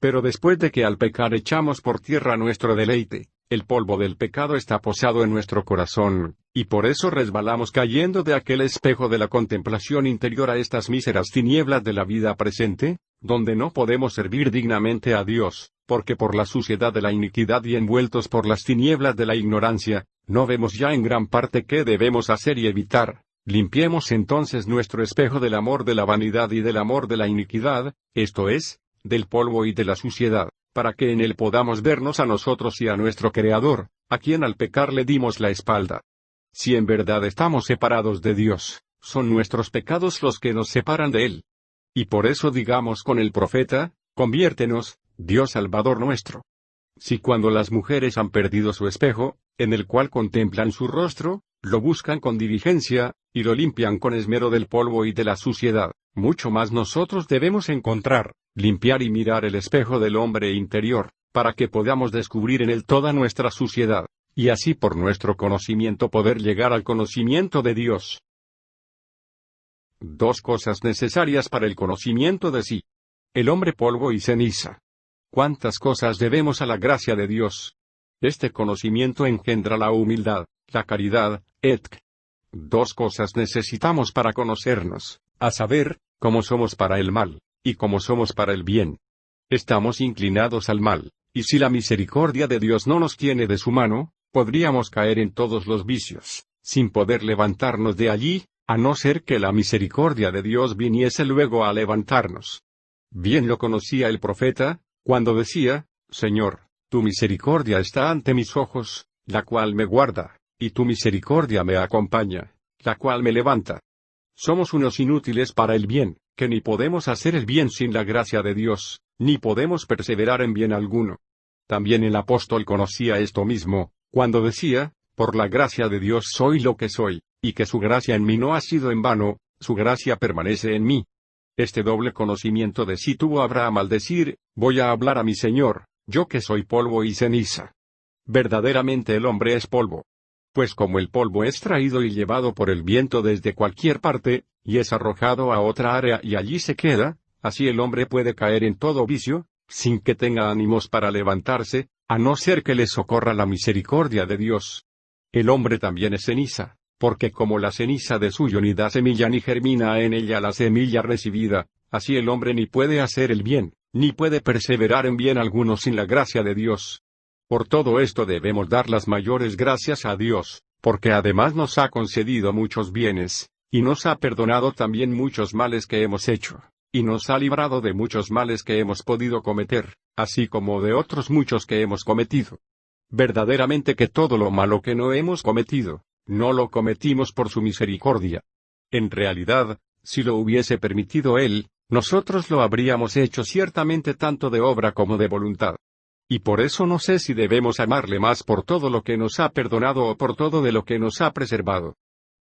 Pero después de que al pecar echamos por tierra nuestro deleite, el polvo del pecado está posado en nuestro corazón, y por eso resbalamos cayendo de aquel espejo de la contemplación interior a estas míseras tinieblas de la vida presente, donde no podemos servir dignamente a Dios, porque por la suciedad de la iniquidad y envueltos por las tinieblas de la ignorancia, no vemos ya en gran parte qué debemos hacer y evitar. Limpiemos entonces nuestro espejo del amor de la vanidad y del amor de la iniquidad, esto es, del polvo y de la suciedad, para que en él podamos vernos a nosotros y a nuestro Creador, a quien al pecar le dimos la espalda. Si en verdad estamos separados de Dios, son nuestros pecados los que nos separan de Él. Y por eso digamos con el profeta, conviértenos, Dios Salvador nuestro. Si cuando las mujeres han perdido su espejo, en el cual contemplan su rostro, lo buscan con diligencia, y lo limpian con esmero del polvo y de la suciedad, mucho más nosotros debemos encontrar, limpiar y mirar el espejo del hombre interior, para que podamos descubrir en él toda nuestra suciedad, y así por nuestro conocimiento poder llegar al conocimiento de Dios. 2 cosas necesarias para el conocimiento de sí. El hombre polvo y ceniza. ¿Cuántas cosas debemos a la gracia de Dios? Este conocimiento engendra la humildad, la caridad, etc. 2 cosas necesitamos para conocernos, a saber, cómo somos para el mal, y cómo somos para el bien. Estamos inclinados al mal, y si la misericordia de Dios no nos tiene de su mano, podríamos caer en todos los vicios, sin poder levantarnos de allí, a no ser que la misericordia de Dios viniese luego a levantarnos. Bien lo conocía el profeta, cuando decía, Señor, tu misericordia está ante mis ojos, la cual me guarda, y tu misericordia me acompaña, la cual me levanta. Somos unos inútiles para el bien, que ni podemos hacer el bien sin la gracia de Dios, ni podemos perseverar en bien alguno. También el apóstol conocía esto mismo, cuando decía, por la gracia de Dios soy lo que soy, y que su gracia en mí no ha sido en vano, su gracia permanece en mí. Este doble conocimiento de sí tuvo Abraham al decir, voy a hablar a mi Señor, yo que soy polvo y ceniza. Verdaderamente el hombre es polvo. Pues como el polvo es traído y llevado por el viento desde cualquier parte, y es arrojado a otra área y allí se queda, así el hombre puede caer en todo vicio, sin que tenga ánimos para levantarse, a no ser que le socorra la misericordia de Dios. El hombre también es ceniza, porque como la ceniza de suyo ni da semilla ni germina en ella la semilla recibida, así el hombre ni puede hacer el bien, ni puede perseverar en bien alguno sin la gracia de Dios. Por todo esto debemos dar las mayores gracias a Dios, porque además nos ha concedido muchos bienes, y nos ha perdonado también muchos males que hemos hecho, y nos ha librado de muchos males que hemos podido cometer, así como de otros muchos que hemos cometido. Verdaderamente que todo lo malo que no hemos cometido, no lo cometimos por su misericordia. En realidad, si lo hubiese permitido Él, nosotros lo habríamos hecho ciertamente tanto de obra como de voluntad. Y por eso no sé si debemos amarle más por todo lo que nos ha perdonado o por todo de lo que nos ha preservado.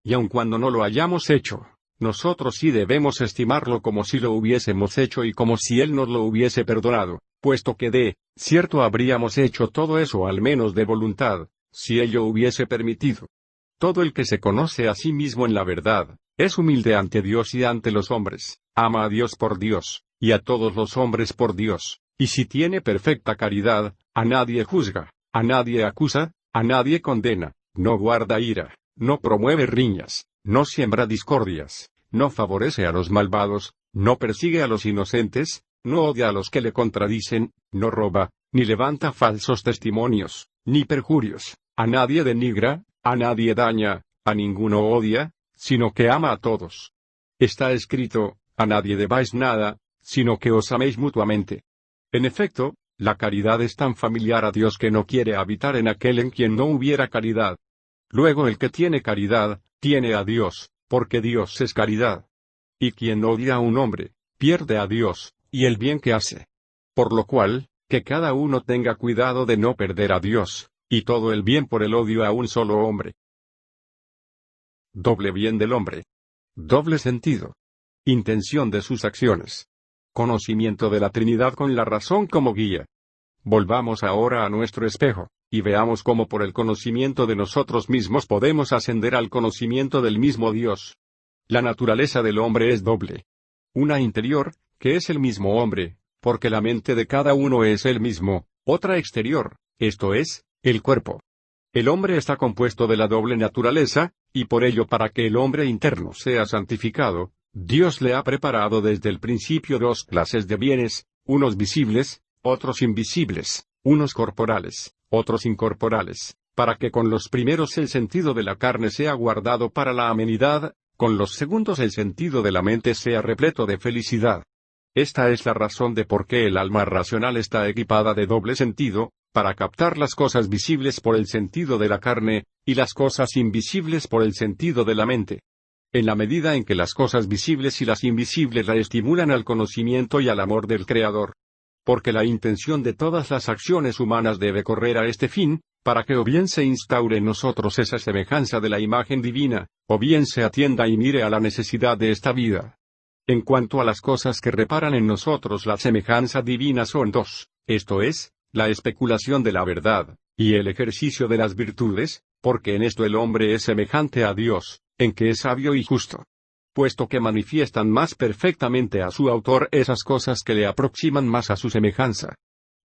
Y aun cuando no lo hayamos hecho, nosotros sí debemos estimarlo como si lo hubiésemos hecho y como si Él nos lo hubiese perdonado, puesto que de cierto habríamos hecho todo eso al menos de voluntad, si Él lo hubiese permitido. Todo el que se conoce a sí mismo en la verdad, es humilde ante Dios y ante los hombres, ama a Dios por Dios, y a todos los hombres por Dios. Y si tiene perfecta caridad, a nadie juzga, a nadie acusa, a nadie condena, no guarda ira, no promueve riñas, no siembra discordias, no favorece a los malvados, no persigue a los inocentes, no odia a los que le contradicen, no roba, ni levanta falsos testimonios, ni perjurios, a nadie denigra, a nadie daña, a ninguno odia, sino que ama a todos. Está escrito, a nadie debáis nada, sino que os améis mutuamente. En efecto, la caridad es tan familiar a Dios que no quiere habitar en aquel en quien no hubiera caridad. Luego el que tiene caridad, tiene a Dios, porque Dios es caridad. Y quien odia a un hombre, pierde a Dios, y el bien que hace. Por lo cual, que cada uno tenga cuidado de no perder a Dios, y todo el bien por el odio a un solo hombre. Doble bien del hombre. Doble sentido. Intención de sus acciones. Conocimiento de la Trinidad con la razón como guía. Volvamos ahora a nuestro espejo, y veamos cómo por el conocimiento de nosotros mismos podemos ascender al conocimiento del mismo Dios. La naturaleza del hombre es doble. Una interior, que es el mismo hombre, porque la mente de cada uno es el mismo, otra exterior, esto es, el cuerpo. El hombre está compuesto de la doble naturaleza, y por ello para que el hombre interno sea santificado, Dios le ha preparado desde el principio dos clases de bienes, unos visibles, otros invisibles, unos corporales, otros incorporales, para que con los primeros el sentido de la carne sea guardado para la amenidad, con los segundos el sentido de la mente sea repleto de felicidad. Esta es la razón de por qué el alma racional está equipada de doble sentido, para captar las cosas visibles por el sentido de la carne, y las cosas invisibles por el sentido de la mente. En la medida en que las cosas visibles y las invisibles la estimulan al conocimiento y al amor del Creador. Porque la intención de todas las acciones humanas debe correr a este fin, para que o bien se instaure en nosotros esa semejanza de la imagen divina, o bien se atienda y mire a la necesidad de esta vida. En cuanto a las cosas que reparan en nosotros la semejanza divina son dos, esto es, la especulación de la verdad, y el ejercicio de las virtudes, porque en esto el hombre es semejante a Dios, en que es sabio y justo. Puesto que manifiestan más perfectamente a su autor esas cosas que le aproximan más a su semejanza.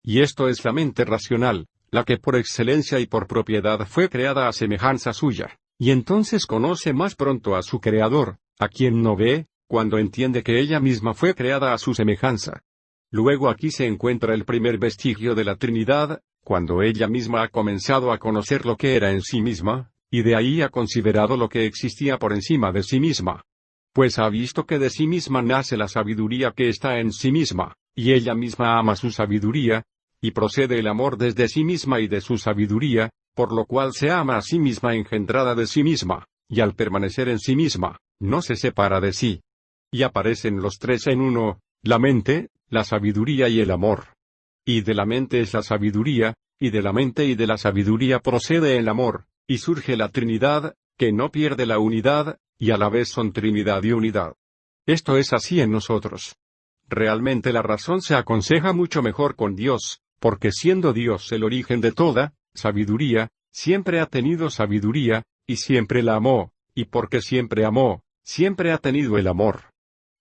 Y esto es la mente racional, la que por excelencia y por propiedad fue creada a semejanza suya, y entonces conoce más pronto a su Creador, a quien no ve, cuando entiende que ella misma fue creada a su semejanza. Luego aquí se encuentra el primer vestigio de la Trinidad, cuando ella misma ha comenzado a conocer lo que era en sí misma, y de ahí ha considerado lo que existía por encima de sí misma. Pues ha visto que de sí misma nace la sabiduría que está en sí misma, y ella misma ama su sabiduría, y procede el amor desde sí misma y de su sabiduría, por lo cual se ama a sí misma engendrada de sí misma, y al permanecer en sí misma, no se separa de sí. Y aparecen los tres en uno, la mente, la sabiduría y el amor. Y de la mente es la sabiduría, y de la mente y de la sabiduría procede el amor, y surge la Trinidad, que no pierde la unidad, y a la vez son Trinidad y unidad. Esto es así en nosotros. Realmente la razón se aconseja mucho mejor con Dios, porque siendo Dios el origen de toda sabiduría, siempre ha tenido sabiduría, y siempre la amó, y porque siempre amó, siempre ha tenido el amor.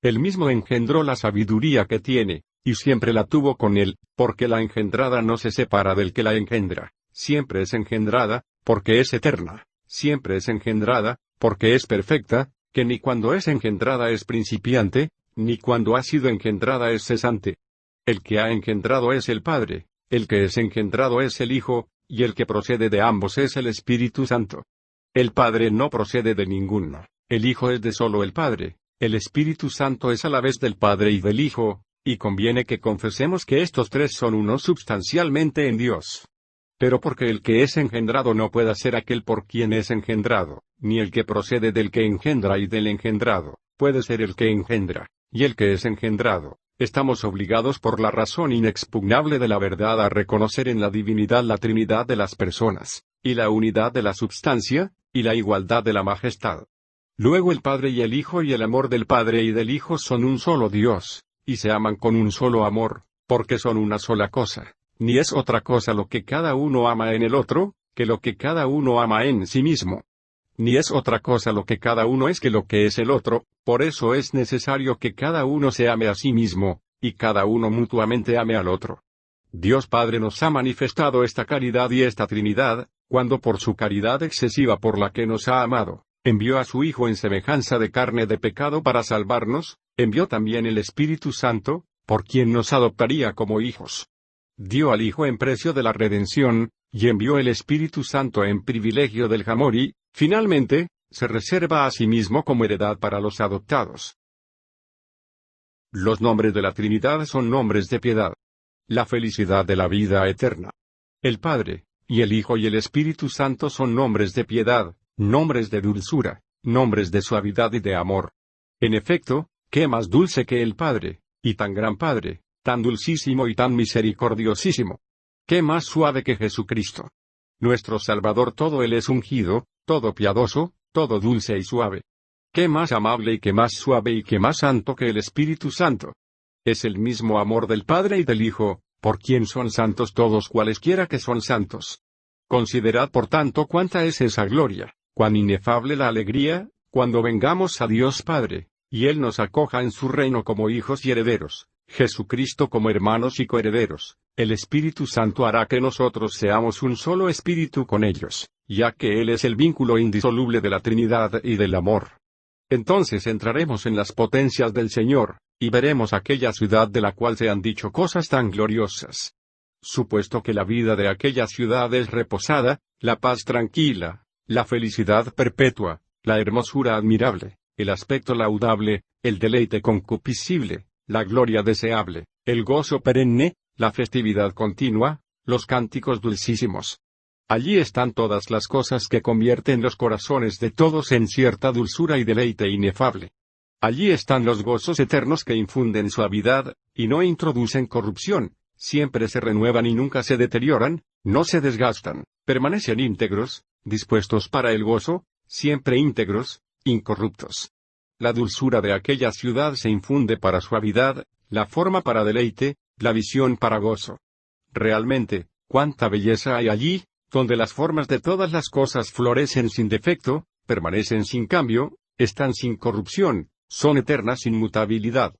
Él mismo engendró la sabiduría que tiene, y siempre la tuvo con él, porque la engendrada no se separa del que la engendra, siempre es engendrada, porque es eterna, siempre es engendrada, porque es perfecta, que ni cuando es engendrada es principiante, ni cuando ha sido engendrada es cesante. El que ha engendrado es el Padre, el que es engendrado es el Hijo, y el que procede de ambos es el Espíritu Santo. El Padre no procede de ninguno, el Hijo es de solo el Padre, el Espíritu Santo es a la vez del Padre y del Hijo, y conviene que confesemos que estos tres son uno substancialmente en Dios. Pero porque el que es engendrado no pueda ser aquel por quien es engendrado, ni el que procede del que engendra y del engendrado, puede ser el que engendra, y el que es engendrado. Estamos obligados por la razón inexpugnable de la verdad a reconocer en la divinidad la Trinidad de las personas, y la unidad de la substancia, y la igualdad de la majestad. Luego el Padre y el Hijo y el amor del Padre y del Hijo son un solo Dios, y se aman con un solo amor, porque son una sola cosa. Ni es otra cosa lo que cada uno ama en el otro, que lo que cada uno ama en sí mismo. Ni es otra cosa lo que cada uno es que lo que es el otro, por eso es necesario que cada uno se ame a sí mismo, y cada uno mutuamente ame al otro. Dios Padre nos ha manifestado esta caridad y esta Trinidad, cuando por su caridad excesiva por la que nos ha amado, envió a su Hijo en semejanza de carne de pecado para salvarnos, envió también el Espíritu Santo, por quien nos adoptaría como hijos. Dio al Hijo en precio de la redención, y envió el Espíritu Santo en privilegio del amor y, finalmente, se reserva a sí mismo como heredad para los adoptados. Los nombres de la Trinidad son nombres de piedad. La felicidad de la vida eterna. El Padre, y el Hijo y el Espíritu Santo son nombres de piedad, nombres de dulzura, nombres de suavidad y de amor. En efecto, ¿qué más dulce que el Padre, y tan gran Padre, tan dulcísimo y tan misericordiosísimo? ¿Qué más suave que Jesucristo? Nuestro Salvador, todo Él es ungido, todo piadoso, todo dulce y suave. ¿Qué más amable y qué más suave y qué más santo que el Espíritu Santo? Es el mismo amor del Padre y del Hijo, por quien son santos todos cualesquiera que son santos. Considerad por tanto cuánta es esa gloria, cuán inefable la alegría, cuando vengamos a Dios Padre, y Él nos acoja en su reino como hijos y herederos, Jesucristo como hermanos y coherederos, el Espíritu Santo hará que nosotros seamos un solo espíritu con ellos, ya que Él es el vínculo indisoluble de la Trinidad y del amor. Entonces entraremos en las potencias del Señor, y veremos aquella ciudad de la cual se han dicho cosas tan gloriosas. Supuesto que la vida de aquella ciudad es reposada, la paz tranquila, la felicidad perpetua, la hermosura admirable, el aspecto laudable, el deleite concupiscible, la gloria deseable, el gozo perenne, la festividad continua, los cánticos dulcísimos. Allí están todas las cosas que convierten los corazones de todos en cierta dulzura y deleite inefable. Allí están los gozos eternos que infunden suavidad, y no introducen corrupción, siempre se renuevan y nunca se deterioran, no se desgastan, permanecen íntegros, dispuestos para el gozo, siempre íntegros, incorruptos. La dulzura de aquella ciudad se infunde para suavidad, la forma para deleite, la visión para gozo. Realmente, cuánta belleza hay allí, donde las formas de todas las cosas florecen sin defecto, permanecen sin cambio, están sin corrupción, son eternas sin mutabilidad.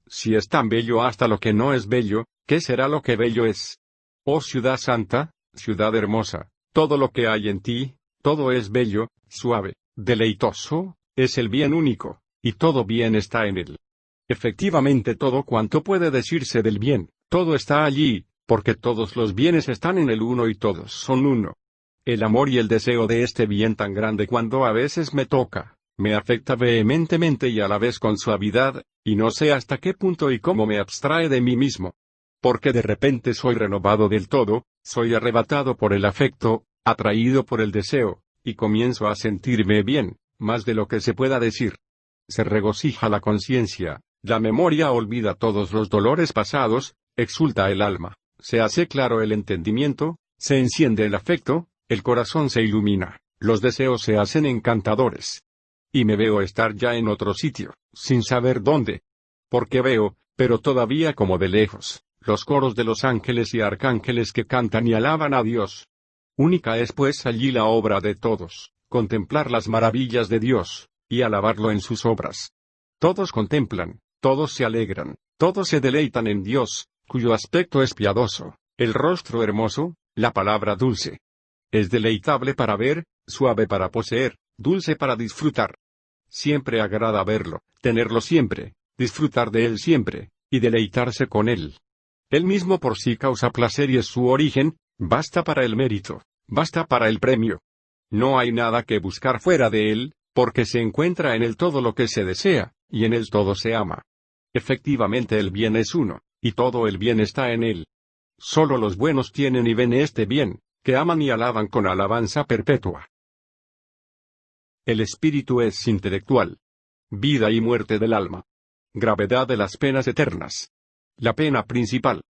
Si es tan bello hasta lo que no es bello, ¿qué será lo que bello es? Oh ciudad santa, ciudad hermosa, todo lo que hay en ti, todo es bello, suave, deleitoso, es el bien único, y todo bien está en él. Efectivamente todo cuanto puede decirse del bien, todo está allí, porque todos los bienes están en el uno y todos son uno. El amor y el deseo de este bien tan grande cuando a veces me toca, me afecta vehementemente y a la vez con suavidad, y no sé hasta qué punto y cómo me abstrae de mí mismo. Porque de repente soy renovado del todo, soy arrebatado por el afecto, atraído por el deseo, y comienzo a sentirme bien, más de lo que se pueda decir. Se regocija la conciencia, la memoria olvida todos los dolores pasados, exulta el alma, se hace claro el entendimiento, se enciende el afecto, el corazón se ilumina, los deseos se hacen encantadores. Y me veo estar ya en otro sitio, sin saber dónde. Porque veo, pero todavía como de lejos, los coros de los ángeles y arcángeles que cantan y alaban a Dios. Única es pues allí la obra de todos, contemplar las maravillas de Dios, y alabarlo en sus obras. Todos contemplan, todos se alegran, todos se deleitan en Dios, cuyo aspecto es piadoso, el rostro hermoso, la palabra dulce. Es deleitable para ver, suave para poseer, dulce para disfrutar. Siempre agrada verlo, tenerlo siempre, disfrutar de él siempre, y deleitarse con él. Él mismo por sí causa placer y es su origen, basta para el mérito, basta para el premio. No hay nada que buscar fuera de él, porque se encuentra en él todo lo que se desea, y en él todo se ama. Efectivamente el bien es uno, y todo el bien está en él. Solo los buenos tienen y ven este bien, que aman y alaban con alabanza perpetua. El espíritu es intelectual. Vida y muerte del alma. Gravedad de las penas eternas. La pena principal.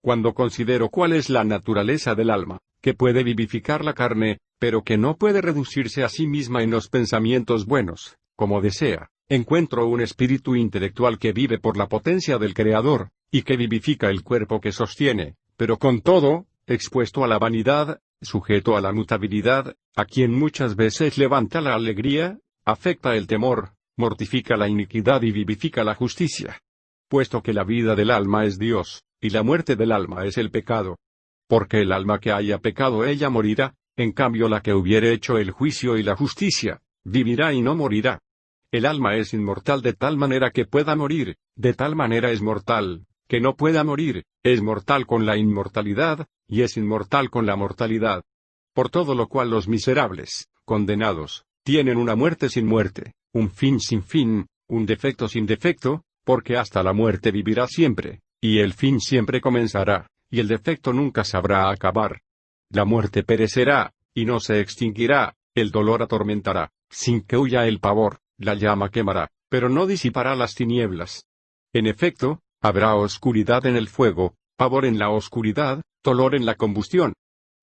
Cuando considero cuál es la naturaleza del alma, que puede vivificar la carne, pero que no puede reducirse a sí misma en los pensamientos buenos, como desea, encuentro un espíritu intelectual que vive por la potencia del Creador, y que vivifica el cuerpo que sostiene, pero con todo, expuesto a la vanidad, sujeto a la mutabilidad, a quien muchas veces levanta la alegría, afecta el temor, mortifica la iniquidad y vivifica la justicia. Puesto que la vida del alma es Dios, y la muerte del alma es el pecado. Porque el alma que haya pecado ella morirá, en cambio la que hubiere hecho el juicio y la justicia, vivirá y no morirá. El alma es inmortal de tal manera que pueda morir, de tal manera es mortal, que no pueda morir, es mortal con la inmortalidad, y es inmortal con la mortalidad. Por todo lo cual los miserables, condenados, tienen una muerte sin muerte, un fin sin fin, un defecto sin defecto, porque hasta la muerte vivirá siempre, y el fin siempre comenzará, y el defecto nunca sabrá acabar. La muerte perecerá, y no se extinguirá, el dolor atormentará, sin que huya el pavor, la llama quemará, pero no disipará las tinieblas. En efecto, habrá oscuridad en el fuego, pavor en la oscuridad, dolor en la combustión.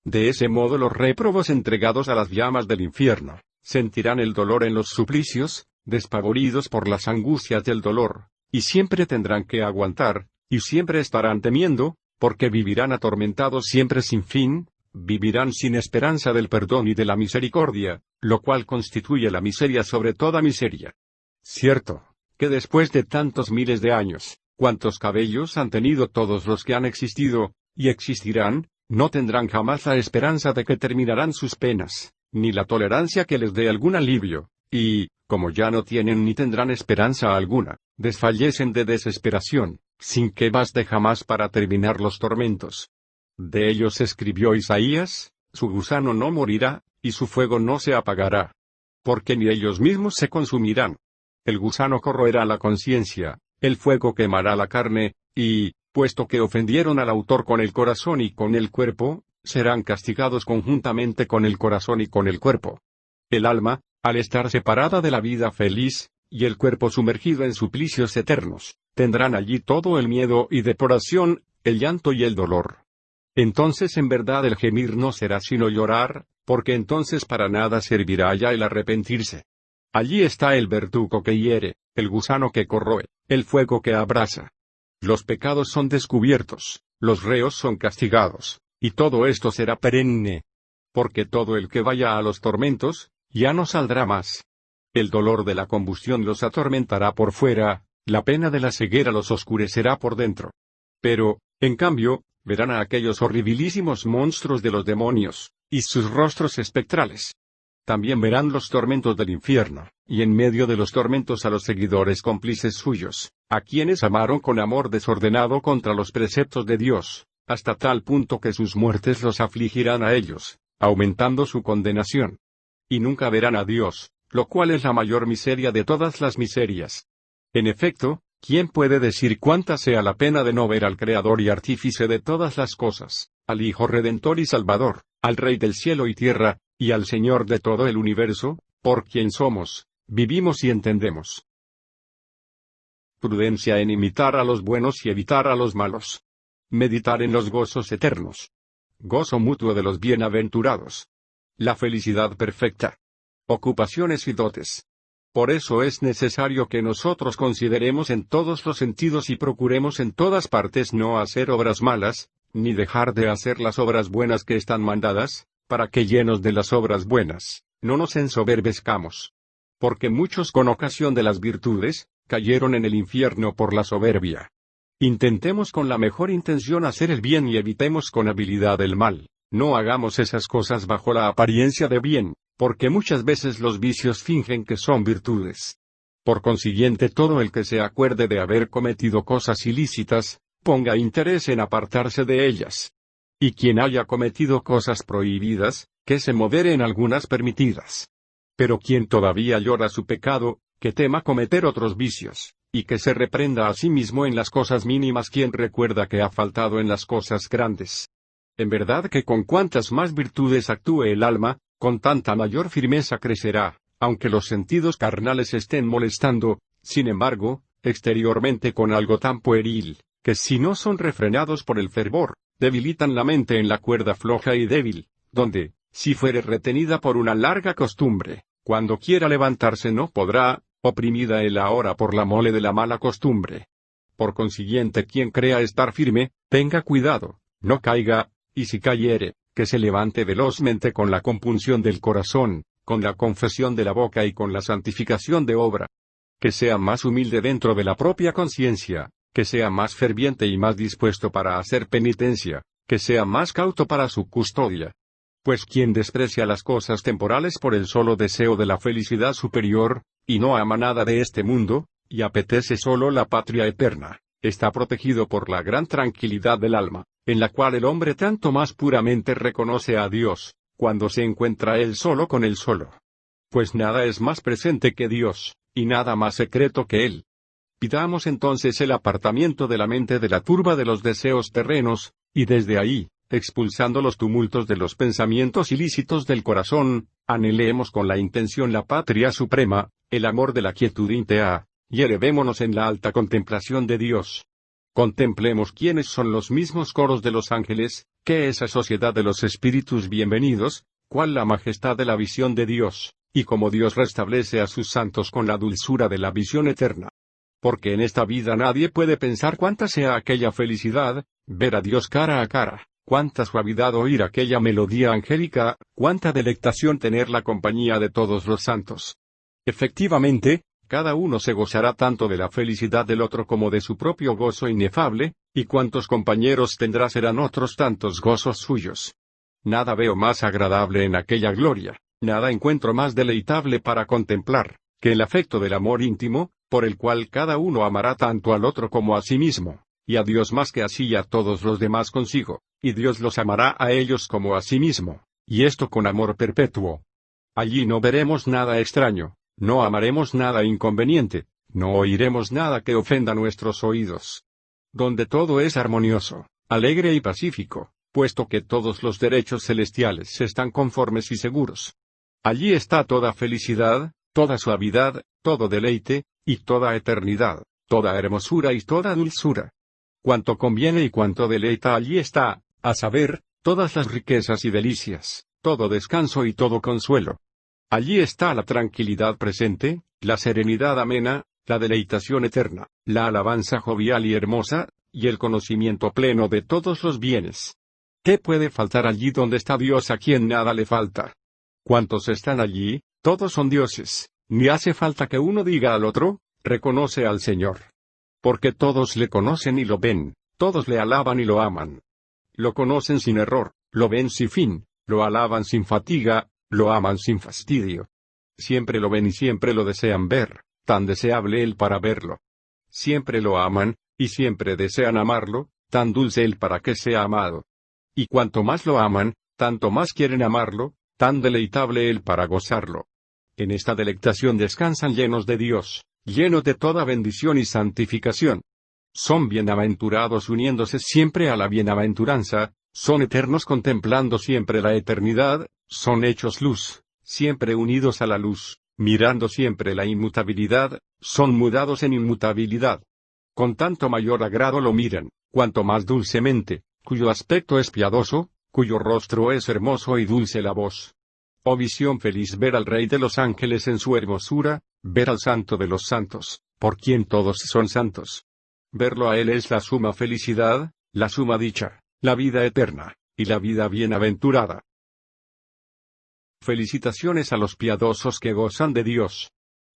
De ese modo los réprobos entregados a las llamas del infierno, sentirán el dolor en los suplicios, despavoridos por las angustias del dolor, y siempre tendrán que aguantar, y siempre estarán temiendo, porque vivirán atormentados siempre sin fin, vivirán sin esperanza del perdón y de la misericordia, lo cual constituye la miseria sobre toda miseria. Cierto, que después de tantos miles de años, cuantos cabellos han tenido todos los que han existido, y existirán, no tendrán jamás la esperanza de que terminarán sus penas, ni la tolerancia que les dé algún alivio, y, como ya no tienen ni tendrán esperanza alguna, desfallecen de desesperación, sin que baste jamás para terminar los tormentos. De ellos escribió Isaías: su gusano no morirá, y su fuego no se apagará. Porque ni ellos mismos se consumirán. El gusano corroerá la conciencia, el fuego quemará la carne, y, puesto que ofendieron al autor con el corazón y con el cuerpo, serán castigados conjuntamente con el corazón y con el cuerpo. El alma, al estar separada de la vida feliz, y el cuerpo sumergido en suplicios eternos, tendrán allí todo el miedo y deploración, el llanto y el dolor. Entonces en verdad el gemir no será sino llorar, porque entonces para nada servirá ya el arrepentirse. Allí está el verdugo que hiere, el gusano que corroe, el fuego que abrasa. Los pecados son descubiertos, los reos son castigados, y todo esto será perenne. Porque todo el que vaya a los tormentos, ya no saldrá más. El dolor de la combustión los atormentará por fuera, la pena de la ceguera los oscurecerá por dentro. Pero, en cambio, verán a aquellos horribilísimos monstruos de los demonios, y sus rostros espectrales. También verán los tormentos del infierno, y en medio de los tormentos a los seguidores cómplices suyos, a quienes amaron con amor desordenado contra los preceptos de Dios, hasta tal punto que sus muertes los afligirán a ellos, aumentando su condenación. Y nunca verán a Dios, lo cual es la mayor miseria de todas las miserias. En efecto, ¿quién puede decir cuánta sea la pena de no ver al Creador y Artífice de todas las cosas, al Hijo Redentor y Salvador, al Rey del cielo y tierra, y al Señor de todo el universo, por quien somos, vivimos y entendemos? Prudencia en imitar a los buenos y evitar a los malos. Meditar en los gozos eternos. Gozo mutuo de los bienaventurados. La felicidad perfecta. Ocupaciones y dotes. Por eso es necesario que nosotros consideremos en todos los sentidos y procuremos en todas partes no hacer obras malas, ni dejar de hacer las obras buenas que están mandadas, para que llenos de las obras buenas, no nos ensoberbezcamos. Porque muchos con ocasión de las virtudes, cayeron en el infierno por la soberbia. Intentemos con la mejor intención hacer el bien y evitemos con habilidad el mal. No hagamos esas cosas bajo la apariencia de bien, porque muchas veces los vicios fingen que son virtudes. Por consiguiente, todo el que se acuerde de haber cometido cosas ilícitas, ponga interés en apartarse de ellas. Y quien haya cometido cosas prohibidas, que se modere en algunas permitidas. Pero quien todavía llora su pecado, que tema cometer otros vicios, y que se reprenda a sí mismo en las cosas mínimas quien recuerda que ha faltado en las cosas grandes. En verdad que con cuantas más virtudes actúe el alma, con tanta mayor firmeza crecerá, aunque los sentidos carnales estén molestando, sin embargo, exteriormente con algo tan pueril, que si no son refrenados por el fervor, debilitan la mente en la cuerda floja y débil, donde, si fuere retenida por una larga costumbre, cuando quiera levantarse no podrá, oprimida él ahora por la mole de la mala costumbre. Por consiguiente, quien crea estar firme, tenga cuidado, no caiga, y si cayere, que se levante velozmente con la compunción del corazón, con la confesión de la boca y con la santificación de obra. Que sea más humilde dentro de la propia conciencia, que sea más ferviente y más dispuesto para hacer penitencia, que sea más cauto para su custodia. Pues quien desprecia las cosas temporales por el solo deseo de la felicidad superior, y no ama nada de este mundo, y apetece solo la patria eterna, está protegido por la gran tranquilidad del alma, en la cual el hombre tanto más puramente reconoce a Dios, cuando se encuentra él solo con él solo. Pues nada es más presente que Dios, y nada más secreto que Él. Pidamos entonces el apartamiento de la mente de la turba de los deseos terrenos, y desde ahí, expulsando los tumultos de los pensamientos ilícitos del corazón, anhelemos con la intención la patria suprema, el amor de la quietud íntea, y elevémonos en la alta contemplación de Dios. Contemplemos quiénes son los mismos coros de los ángeles, qué esa sociedad de los espíritus bienvenidos, cuál la majestad de la visión de Dios, y cómo Dios restablece a sus santos con la dulzura de la visión eterna. Porque en esta vida nadie puede pensar cuánta sea aquella felicidad, ver a Dios cara a cara, cuánta suavidad oír aquella melodía angélica, cuánta delectación tener la compañía de todos los santos. Efectivamente, cada uno se gozará tanto de la felicidad del otro como de su propio gozo inefable, y cuantos compañeros tendrá serán otros tantos gozos suyos. Nada veo más agradable en aquella gloria, nada encuentro más deleitable para contemplar, que el afecto del amor íntimo, por el cual cada uno amará tanto al otro como a sí mismo, y a Dios más que así y a todos los demás consigo, y Dios los amará a ellos como a sí mismo, y esto con amor perpetuo. Allí no veremos nada extraño, no amaremos nada inconveniente, no oiremos nada que ofenda nuestros oídos. Donde todo es armonioso, alegre y pacífico, puesto que todos los derechos celestiales están conformes y seguros. Allí está toda felicidad, toda suavidad, todo deleite, y toda eternidad, toda hermosura y toda dulzura. Cuanto conviene y cuanto deleita allí está, a saber, todas las riquezas y delicias, todo descanso y todo consuelo. Allí está la tranquilidad presente, la serenidad amena, la deleitación eterna, la alabanza jovial y hermosa, y el conocimiento pleno de todos los bienes. ¿Qué puede faltar allí donde está Dios a quien nada le falta? ¿Cuántos están allí? Todos son dioses, ni hace falta que uno diga al otro, reconoce al Señor. Porque todos le conocen y lo ven, todos le alaban y lo aman. Lo conocen sin error, lo ven sin fin, lo alaban sin fatiga, lo aman sin fastidio. Siempre lo ven y siempre lo desean ver, tan deseable él para verlo. Siempre lo aman, y siempre desean amarlo, tan dulce él para que sea amado. Y cuanto más lo aman, tanto más quieren amarlo, tan deleitable él para gozarlo. En esta delectación descansan llenos de Dios, llenos de toda bendición y santificación. Son bienaventurados uniéndose siempre a la bienaventuranza, son eternos contemplando siempre la eternidad, son hechos luz, siempre unidos a la luz, mirando siempre la inmutabilidad, son mudados en inmutabilidad. Con tanto mayor agrado lo miran, cuanto más dulcemente, cuyo aspecto es piadoso, cuyo rostro es hermoso y dulce la voz. Oh visión feliz ver al Rey de los ángeles en su hermosura, ver al Santo de los santos, por quien todos son santos. Verlo a él es la suma felicidad, la suma dicha, la vida eterna, y la vida bienaventurada. Felicitaciones a los piadosos que gozan de Dios.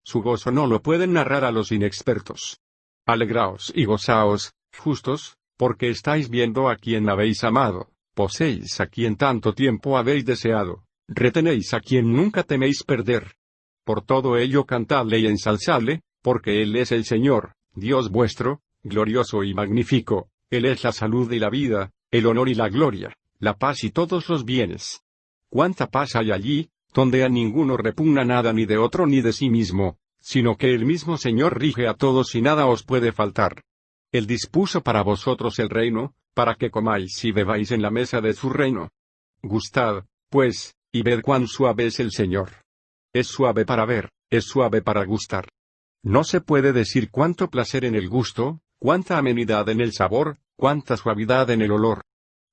Su gozo no lo pueden narrar a los inexpertos. Alegraos y gozaos, justos, porque estáis viendo a quien habéis amado, poseéis a quien tanto tiempo habéis deseado, retenéis a quien nunca teméis perder. Por todo ello cantadle y ensalzadle, porque Él es el Señor, Dios vuestro, glorioso y magnífico, Él es la salud y la vida, el honor y la gloria, la paz y todos los bienes. ¿Cuánta paz hay allí, donde a ninguno repugna nada ni de otro ni de sí mismo, sino que el mismo Señor rige a todos y nada os puede faltar? Él dispuso para vosotros el reino, para que comáis y bebáis en la mesa de su reino. Gustad, pues, y ved cuán suave es el Señor. Es suave para ver, es suave para gustar. No se puede decir cuánto placer en el gusto, cuánta amenidad en el sabor, cuánta suavidad en el olor.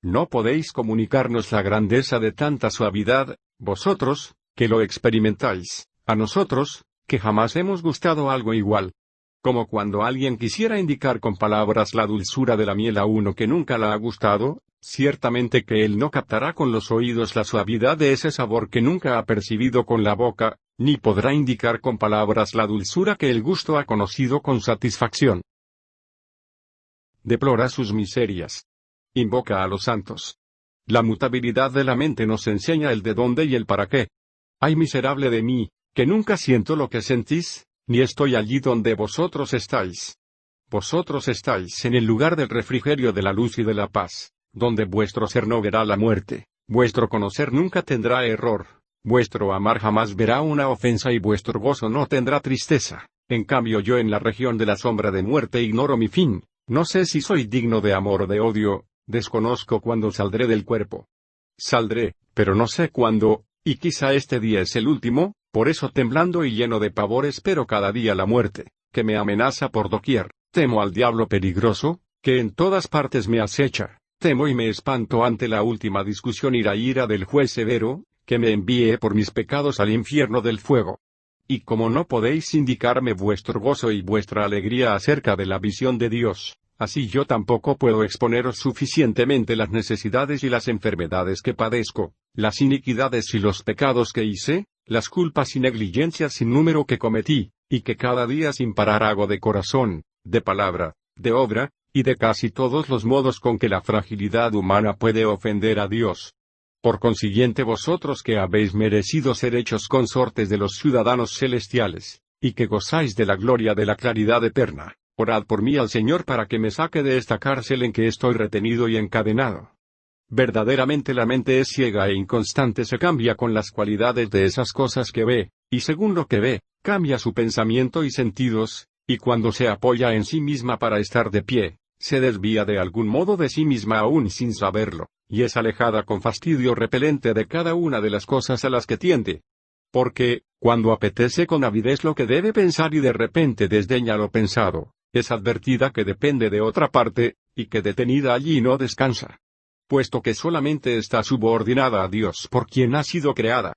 No podéis comunicarnos la grandeza de tanta suavidad, vosotros, que lo experimentáis, a nosotros, que jamás hemos gustado algo igual. Como cuando alguien quisiera indicar con palabras la dulzura de la miel a uno que nunca la ha gustado, ciertamente que él no captará con los oídos la suavidad de ese sabor que nunca ha percibido con la boca, ni podrá indicar con palabras la dulzura que el gusto ha conocido con satisfacción. Deplora sus miserias. Invoca a los santos. La mutabilidad de la mente nos enseña el de dónde y el para qué. Ay miserable de mí, que nunca siento lo que sentís, ni estoy allí donde vosotros estáis. Vosotros estáis en el lugar del refrigerio de la luz y de la paz, donde vuestro ser no verá la muerte, vuestro conocer nunca tendrá error, vuestro amar jamás verá una ofensa y vuestro gozo no tendrá tristeza. En cambio yo en la región de la sombra de muerte ignoro mi fin, no sé si soy digno de amor o de odio, desconozco cuándo saldré del cuerpo. Saldré, pero no sé cuándo, y quizá este día es el último, por eso temblando y lleno de pavor espero cada día la muerte, que me amenaza por doquier, temo al diablo peligroso, que en todas partes me acecha, temo y me espanto ante la última discusión y la ira del juez severo, que me envíe por mis pecados al infierno del fuego. Y como no podéis indicarme vuestro gozo y vuestra alegría acerca de la visión de Dios, así yo tampoco puedo exponeros suficientemente las necesidades y las enfermedades que padezco, las iniquidades y los pecados que hice, las culpas y negligencias sin número que cometí, y que cada día sin parar hago de corazón, de palabra, de obra, y de casi todos los modos con que la fragilidad humana puede ofender a Dios. Por consiguiente vosotros que habéis merecido ser hechos consortes de los ciudadanos celestiales, y que gozáis de la gloria de la claridad eterna, orad por mí al Señor para que me saque de esta cárcel en que estoy retenido y encadenado. Verdaderamente la mente es ciega e inconstante, se cambia con las cualidades de esas cosas que ve, y según lo que ve, cambia su pensamiento y sentidos, y cuando se apoya en sí misma para estar de pie, se desvía de algún modo de sí misma aún sin saberlo, y es alejada con fastidio repelente de cada una de las cosas a las que tiende. Porque, cuando apetece con avidez lo que debe pensar y de repente desdeña lo pensado, es advertida que depende de otra parte, y que detenida allí no descansa. Puesto que solamente está subordinada a Dios por quien ha sido creada.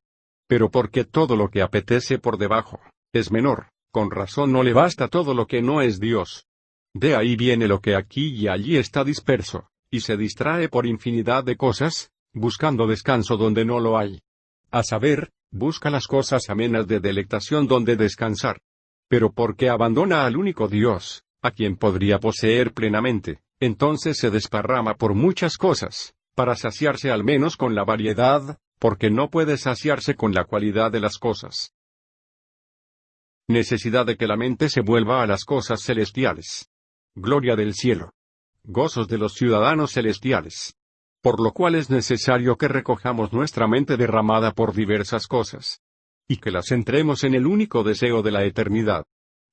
Pero porque todo lo que apetece por debajo, es menor, con razón no le basta todo lo que no es Dios. De ahí viene lo que aquí y allí está disperso, y se distrae por infinidad de cosas, buscando descanso donde no lo hay. A saber, busca las cosas amenas de delectación donde descansar. Pero porque abandona al único Dios, a quien podría poseer plenamente, entonces se desparrama por muchas cosas, para saciarse al menos con la variedad, porque no puede saciarse con la cualidad de las cosas. Necesidad de que la mente se vuelva a las cosas celestiales. Gloria del cielo. Gozos de los ciudadanos celestiales. Por lo cual es necesario que recojamos nuestra mente derramada por diversas cosas, y que la centremos en el único deseo de la eternidad.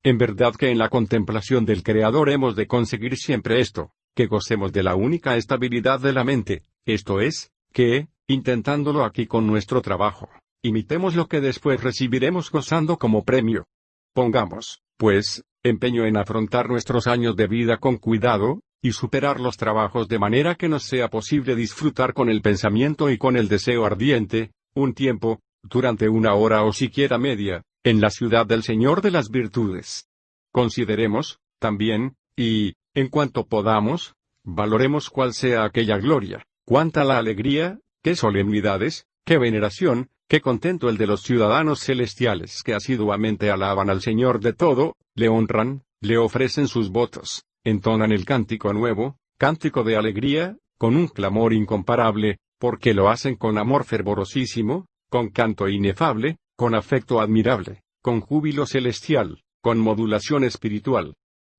En verdad que en la contemplación del Creador hemos de conseguir siempre esto, que gocemos de la única estabilidad de la mente, esto es, que, intentándolo aquí con nuestro trabajo, imitemos lo que después recibiremos gozando como premio. Pongamos, pues, empeño en afrontar nuestros años de vida con cuidado, y superar los trabajos de manera que nos sea posible disfrutar con el pensamiento y con el deseo ardiente, un tiempo, durante una hora o siquiera media, en la ciudad del Señor de las virtudes. Consideremos, también, y, en cuanto podamos, valoremos cuál sea aquella gloria, cuánta la alegría, qué solemnidades, qué veneración, qué contento el de los ciudadanos celestiales que asiduamente alaban al Señor de todo, le honran, le ofrecen sus votos, entonan el cántico nuevo, cántico de alegría, con un clamor incomparable, porque lo hacen con amor fervorosísimo, con canto inefable, con afecto admirable, con júbilo celestial, con modulación espiritual.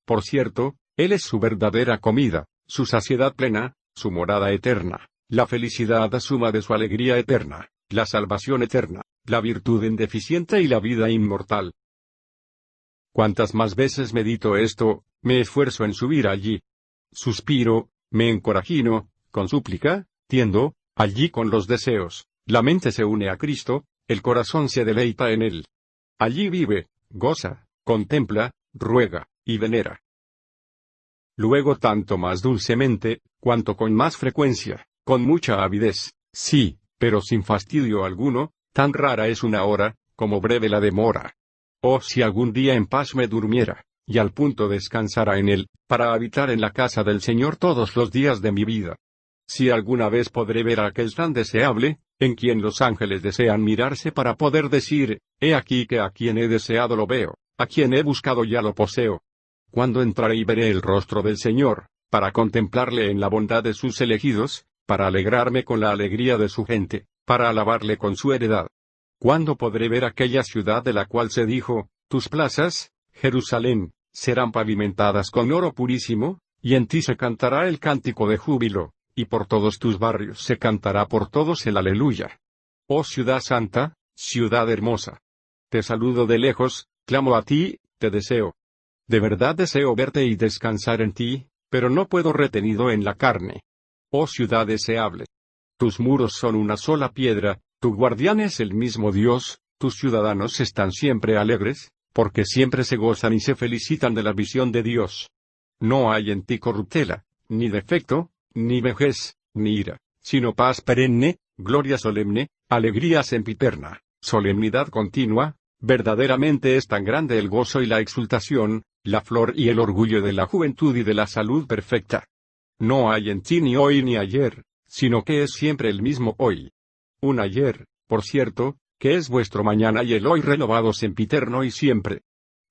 Por cierto, Él es su verdadera comida, su saciedad plena, su morada eterna, la felicidad suma de su alegría eterna, la salvación eterna, la virtud indeficiente y la vida inmortal. Cuantas más veces medito esto, me esfuerzo en subir allí. Suspiro, me encorajino, con súplica, tiendo, allí con los deseos, la mente se une a Cristo, el corazón se deleita en Él. Allí vive, goza, contempla, ruega, y venera. Luego tanto más dulcemente, cuanto con más frecuencia, con mucha avidez, sí, pero sin fastidio alguno, tan rara es una hora, como breve la demora. Oh, si algún día en paz me durmiera, y al punto descansara en él, para habitar en la casa del Señor todos los días de mi vida. Si alguna vez podré ver a aquel tan deseable, en quien los ángeles desean mirarse para poder decir, he aquí que a quien he deseado lo veo, a quien he buscado ya lo poseo. Cuando entraré y veré el rostro del Señor, para contemplarle en la bondad de sus elegidos, para alegrarme con la alegría de su gente, para alabarle con su heredad. ¿Cuándo podré ver aquella ciudad de la cual se dijo, tus plazas, Jerusalén, serán pavimentadas con oro purísimo, y en ti se cantará el cántico de júbilo, y por todos tus barrios se cantará por todos el aleluya? Oh ciudad santa, ciudad hermosa. Te saludo de lejos, clamo a ti, te deseo. De verdad deseo verte y descansar en ti, pero no puedo retenido en la carne. Oh ciudad deseable. Tus muros son una sola piedra, tu guardián es el mismo Dios, tus ciudadanos están siempre alegres, porque siempre se gozan y se felicitan de la visión de Dios. No hay en ti corruptela, ni defecto, ni vejez, ni ira, sino paz perenne, gloria solemne, alegría sempiterna, solemnidad continua. Verdaderamente es tan grande el gozo y la exultación, la flor y el orgullo de la juventud y de la salud perfecta. No hay en ti ni hoy ni ayer, sino que es siempre el mismo hoy. Un ayer, por cierto, que es vuestro mañana y el hoy renovado sempiterno y siempre.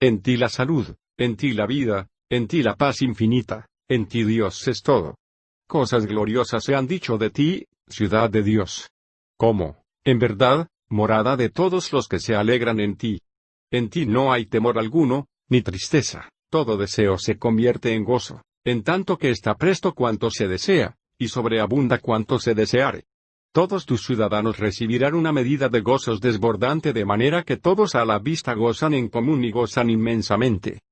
En ti la salud, en ti la vida, en ti la paz infinita, en ti Dios es todo. Cosas gloriosas se han dicho de ti, ciudad de Dios. Como, en verdad, morada de todos los que se alegran en ti. En ti no hay temor alguno, ni tristeza, todo deseo se convierte en gozo, en tanto que está presto cuanto se desea, y sobreabunda cuanto se deseare. Todos tus ciudadanos recibirán una medida de gozos desbordante de manera que todos a la vista gozan en común y gozan inmensamente.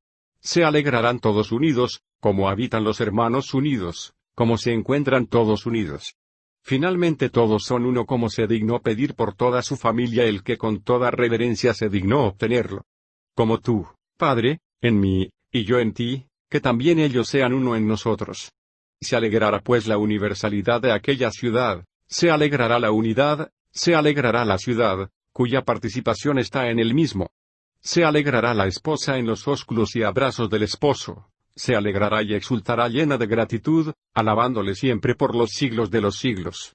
Se alegrarán todos unidos, como habitan los hermanos unidos, como se encuentran todos unidos. Finalmente todos son uno como se dignó pedir por toda su familia el que con toda reverencia se dignó obtenerlo. Como tú, Padre, en mí, y yo en ti, que también ellos sean uno en nosotros. Se alegrará pues la universalidad de aquella ciudad, se alegrará la unidad, se alegrará la ciudad, cuya participación está en el mismo. Se alegrará la esposa en los ósculos y abrazos del esposo, se alegrará y exultará llena de gratitud, alabándole siempre por los siglos de los siglos.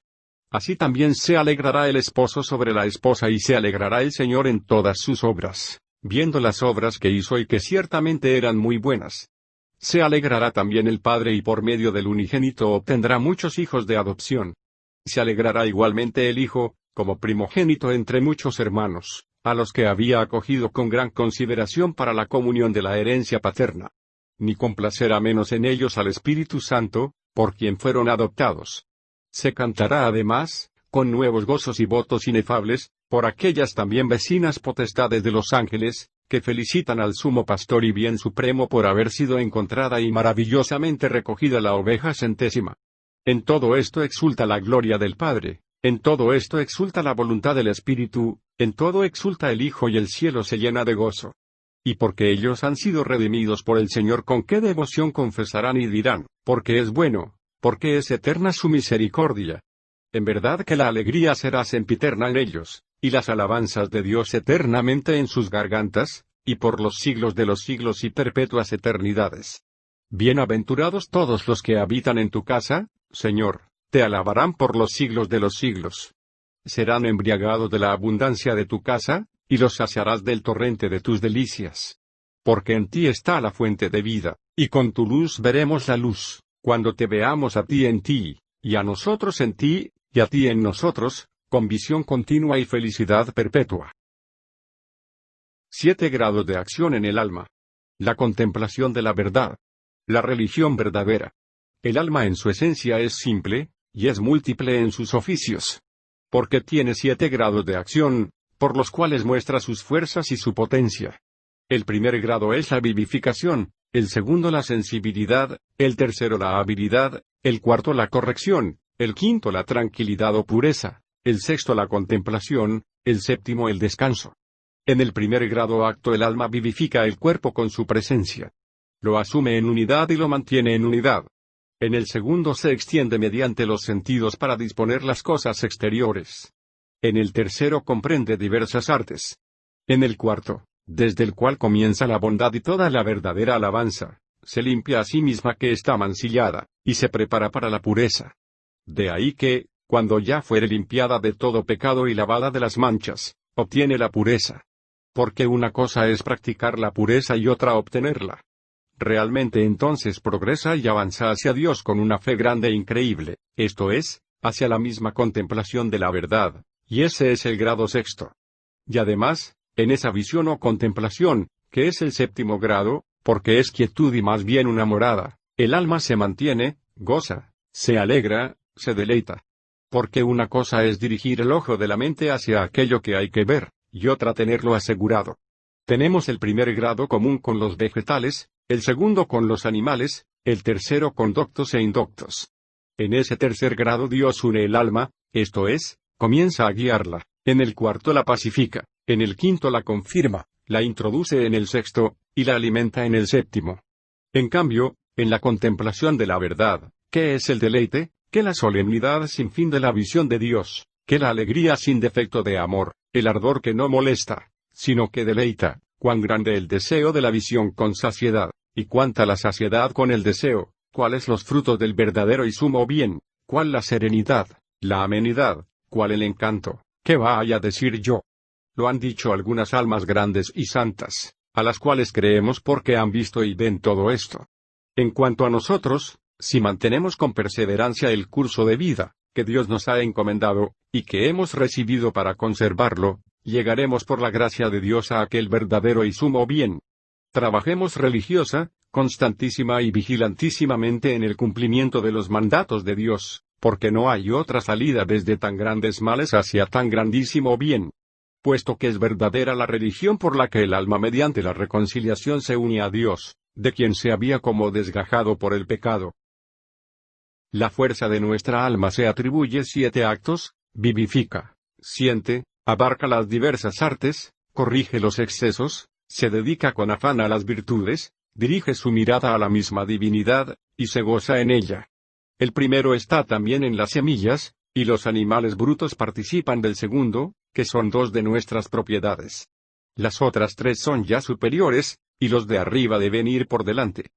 Así también se alegrará el esposo sobre la esposa y se alegrará el Señor en todas sus obras, viendo las obras que hizo y que ciertamente eran muy buenas. Se alegrará también el Padre y por medio del unigénito obtendrá muchos hijos de adopción. Se alegrará igualmente el Hijo, como primogénito entre muchos hermanos, a los que había acogido con gran consideración para la comunión de la herencia paterna. Ni complacerá menos en ellos al Espíritu Santo, por quien fueron adoptados. Se cantará además, con nuevos gozos y votos inefables, por aquellas también vecinas potestades de los ángeles, que felicitan al sumo pastor y bien supremo por haber sido encontrada y maravillosamente recogida la oveja centésima. En todo esto exulta la gloria del Padre, en todo esto exulta la voluntad del Espíritu, en todo exulta el Hijo y el cielo se llena de gozo. Y porque ellos han sido redimidos por el Señor, con qué devoción confesarán y dirán, porque es bueno, porque es eterna su misericordia. En verdad que la alegría será sempiterna en ellos, y las alabanzas de Dios eternamente en sus gargantas, y por los siglos de los siglos y perpetuas eternidades. Bienaventurados todos los que habitan en tu casa, Señor, te alabarán por los siglos de los siglos. Serán embriagados de la abundancia de tu casa, y los saciarás del torrente de tus delicias. Porque en ti está la fuente de vida, y con tu luz veremos la luz, cuando te veamos a ti en ti, y a nosotros en ti, y a ti en nosotros, con visión continua y felicidad perpetua. 7 grados de acción en el alma. La contemplación de la verdad. La religión verdadera. El alma en su esencia es simple, y es múltiple en sus oficios. Porque tiene 7 grados de acción, por los cuales muestra sus fuerzas y su potencia. El primer grado es la vivificación, el segundo la sensibilidad, el tercero la habilidad, el cuarto la corrección, el quinto la tranquilidad o pureza, el sexto la contemplación, el séptimo el descanso. En el primer grado acto el alma vivifica el cuerpo con su presencia. Lo asume en unidad y lo mantiene en unidad. En el segundo se extiende mediante los sentidos para disponer las cosas exteriores. En el tercero comprende diversas artes. En el cuarto, desde el cual comienza la bondad y toda la verdadera alabanza, se limpia a sí misma que está mancillada, y se prepara para la pureza. De ahí que, cuando ya fuere limpiada de todo pecado y lavada de las manchas, obtiene la pureza. Porque una cosa es practicar la pureza y otra obtenerla. Realmente entonces progresa y avanza hacia Dios con una fe grande e increíble, esto es, hacia la misma contemplación de la verdad, y ese es el grado sexto. Y además, en esa visión o contemplación, que es el séptimo grado, porque es quietud y más bien una morada, el alma se mantiene, goza, se alegra, se deleita. Porque una cosa es dirigir el ojo de la mente hacia aquello que hay que ver, y otra tenerlo asegurado. Tenemos el primer grado común con los vegetales, el segundo con los animales, el tercero con doctos e indoctos. En ese tercer grado Dios une el alma, esto es, comienza a guiarla, en el cuarto la pacifica, en el quinto la confirma, la introduce en el sexto, y la alimenta en el séptimo. En cambio, en la contemplación de la verdad, ¿qué es el deleite? Que la solemnidad sin fin de la visión de Dios, que la alegría sin defecto de amor, el ardor que no molesta, sino que deleita, cuán grande el deseo de la visión con saciedad, y cuánta la saciedad con el deseo, cuáles los frutos del verdadero y sumo bien, cuál la serenidad, la amenidad, cuál el encanto, ¿qué vaya a decir yo? Lo han dicho algunas almas grandes y santas, a las cuales creemos porque han visto y ven todo esto. En cuanto a nosotros, si mantenemos con perseverancia el curso de vida que Dios nos ha encomendado, y que hemos recibido para conservarlo, llegaremos por la gracia de Dios a aquel verdadero y sumo bien. Trabajemos religiosa, constantísima y vigilantísimamente en el cumplimiento de los mandatos de Dios, porque no hay otra salida desde tan grandes males hacia tan grandísimo bien. Puesto que es verdadera la religión por la que el alma mediante la reconciliación se une a Dios, de quien se había como desgajado por el pecado. La fuerza de nuestra alma se atribuye 7 actos: vivifica, siente, abarca las diversas artes, corrige los excesos, se dedica con afán a las virtudes, dirige su mirada a la misma divinidad, y se goza en ella. El primero está también en las semillas, y los animales brutos participan del segundo, que son 2 de nuestras propiedades. Las otras 3 son ya superiores, y los de arriba deben ir por delante.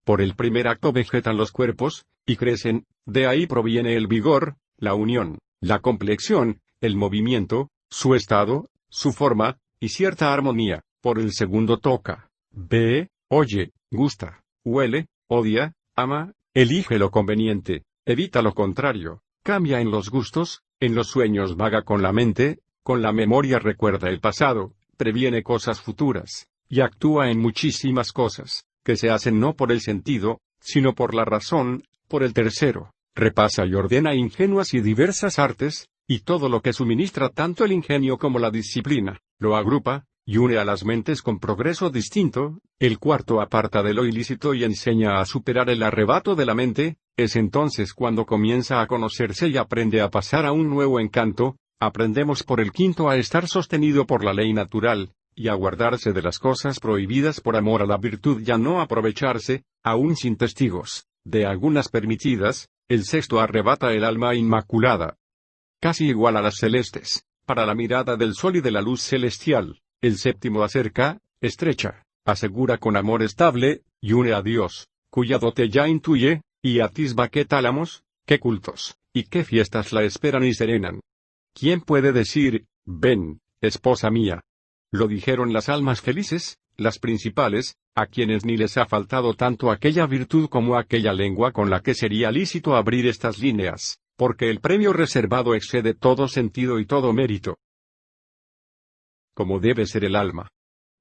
Por el primer acto vegetan los cuerpos, y crecen, de ahí proviene el vigor, la unión, la complexión, el movimiento, su estado, su forma, y cierta armonía. Por el segundo toca, ve, oye, gusta, huele, odia, ama, elige lo conveniente, evita lo contrario, cambia en los gustos, en los sueños vaga con la mente, con la memoria recuerda el pasado, previene cosas futuras, y actúa en muchísimas cosas que se hacen no por el sentido, sino por la razón. Por el tercero, repasa y ordena ingenuas y diversas artes, y todo lo que suministra tanto el ingenio como la disciplina, lo agrupa, y une a las mentes con progreso distinto. El cuarto aparta de lo ilícito y enseña a superar el arrebato de la mente. Es entonces cuando comienza a conocerse y aprende a pasar a un nuevo encanto. Aprendemos por el quinto a estar sostenido por la ley natural, y a guardarse de las cosas prohibidas por amor a la virtud y a no aprovecharse, aun sin testigos, de algunas permitidas. El sexto arrebata el alma inmaculada, casi igual a las celestes, para la mirada del sol y de la luz celestial. El séptimo acerca, estrecha, asegura con amor estable, y une a Dios, cuya dote ya intuye, y atisba qué tálamos, qué cultos, y qué fiestas la esperan y serenan. ¿Quién puede decir, ven, esposa mía? Lo dijeron las almas felices, las principales, a quienes ni les ha faltado tanto aquella virtud como aquella lengua con la que sería lícito abrir estas líneas, porque el premio reservado excede todo sentido y todo mérito. Como debe ser el alma.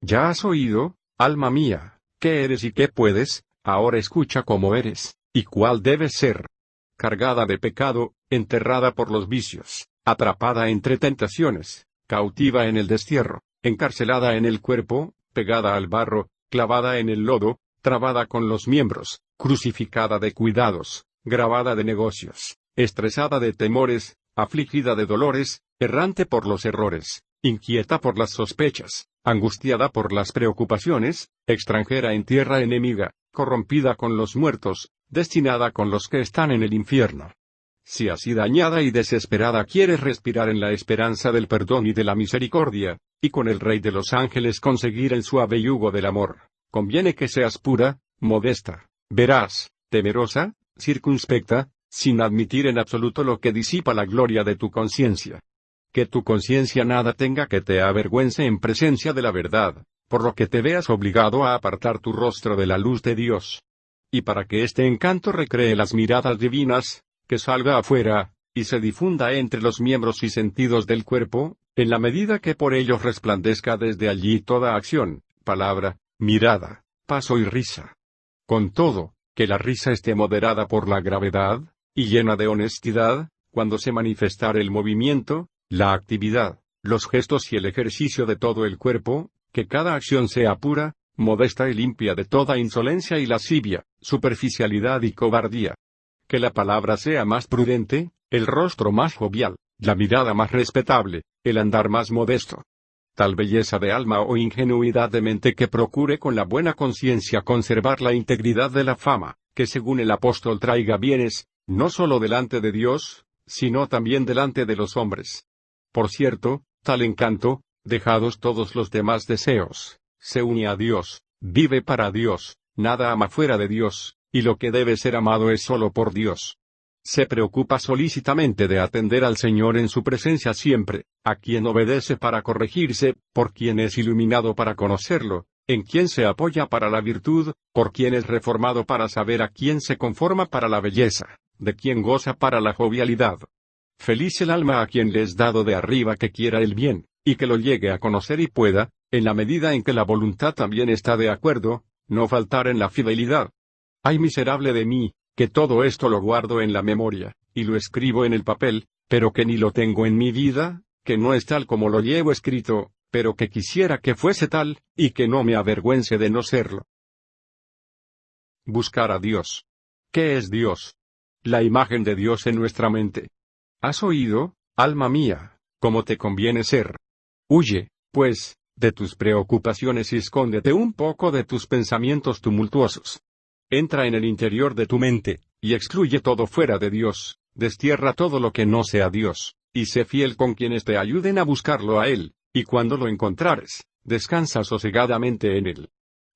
Ya has oído, alma mía, qué eres y qué puedes, ahora escucha cómo eres, y cuál debes ser. Cargada de pecado, enterrada por los vicios, atrapada entre tentaciones, cautiva en el destierro, encarcelada en el cuerpo, pegada al barro, clavada en el lodo, trabada con los miembros, crucificada de cuidados, grabada de negocios, estresada de temores, afligida de dolores, errante por los errores, inquieta por las sospechas, angustiada por las preocupaciones, extranjera en tierra enemiga, corrompida con los muertos, destinada con los que están en el infierno. Si así dañada y desesperada quieres respirar en la esperanza del perdón y de la misericordia, y con el Rey de los ángeles conseguir el suave yugo del amor, conviene que seas pura, modesta, veraz, temerosa, circunspecta, sin admitir en absoluto lo que disipa la gloria de tu conciencia. Que tu conciencia nada tenga que te avergüence en presencia de la verdad, por lo que te veas obligado a apartar tu rostro de la luz de Dios. Y para que este encanto recree las miradas divinas, que salga afuera, y se difunda entre los miembros y sentidos del cuerpo, en la medida que por ellos resplandezca desde allí toda acción, palabra, mirada, paso y risa. Con todo, que la risa esté moderada por la gravedad, y llena de honestidad, cuando se manifestare el movimiento, la actividad, los gestos y el ejercicio de todo el cuerpo, que cada acción sea pura, modesta y limpia de toda insolencia y lascivia, superficialidad y cobardía. Que la palabra sea más prudente, el rostro más jovial, la mirada más respetable, el andar más modesto. Tal belleza de alma o ingenuidad de mente que procure con la buena conciencia conservar la integridad de la fama, que según el apóstol traiga bienes, no sólo delante de Dios, sino también delante de los hombres. Por cierto, tal encanto, dejados todos los demás deseos, se une a Dios, vive para Dios, nada ama fuera de Dios, y lo que debe ser amado es solo por Dios. Se preocupa solícitamente de atender al Señor en su presencia siempre, a quien obedece para corregirse, por quien es iluminado para conocerlo, en quién se apoya para la virtud, por quién es reformado para saber a quién se conforma para la belleza, de quién goza para la jovialidad. Feliz el alma a quien le es dado de arriba que quiera el bien, y que lo llegue a conocer y pueda, en la medida en que la voluntad también está de acuerdo, no faltar en la fidelidad. Ay miserable de mí, que todo esto lo guardo en la memoria, y lo escribo en el papel, pero que ni lo tengo en mi vida, que no es tal como lo llevo escrito, pero que quisiera que fuese tal, y que no me avergüence de no serlo. Buscar a Dios. ¿Qué es Dios? La imagen de Dios en nuestra mente. ¿Has oído, alma mía, cómo te conviene ser? Huye, pues, de tus preocupaciones y escóndete un poco de tus pensamientos tumultuosos. Entra en el interior de tu mente, y excluye todo fuera de Dios, destierra todo lo que no sea Dios, y sé fiel con quienes te ayuden a buscarlo a Él, y cuando lo encontrares, descansa sosegadamente en Él.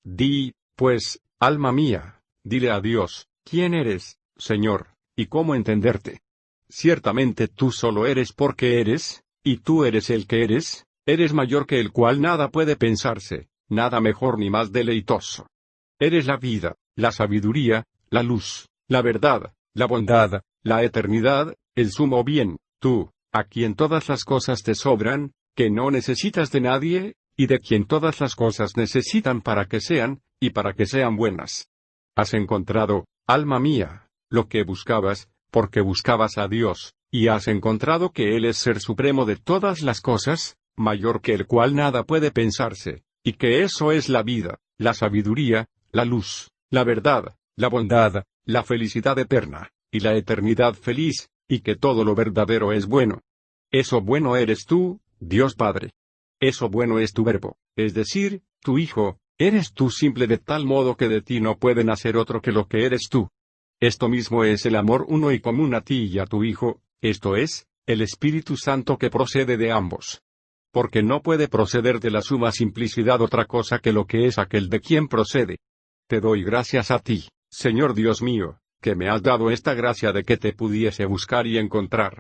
Di, pues, alma mía, dile a Dios, ¿quién eres, Señor, y cómo entenderte? Ciertamente tú solo eres porque eres, y tú eres el que eres mayor que el cual nada puede pensarse, nada mejor ni más deleitoso. Eres la vida, la sabiduría, la luz, la verdad, la bondad, la eternidad, el sumo bien, tú, a quien todas las cosas te sobran, que no necesitas de nadie, y de quien todas las cosas necesitan para que sean, y para que sean buenas. Has encontrado, alma mía, lo que buscabas, porque buscabas a Dios, y has encontrado que Él es ser supremo de todas las cosas, mayor que el cual nada puede pensarse, y que eso es la vida, la sabiduría, la luz, la verdad, la bondad, la felicidad eterna, y la eternidad feliz, y que todo lo verdadero es bueno. Eso bueno eres tú, Dios Padre. Eso bueno es tu Verbo, es decir, tu Hijo, eres tú simple de tal modo que de ti no puede nacer otro que lo que eres tú. Esto mismo es el amor uno y común a ti y a tu Hijo, esto es, el Espíritu Santo que procede de ambos. Porque no puede proceder de la suma simplicidad otra cosa que lo que es aquel de quien procede. Te doy gracias a ti, Señor Dios mío, que me has dado esta gracia de que te pudiese buscar y encontrar.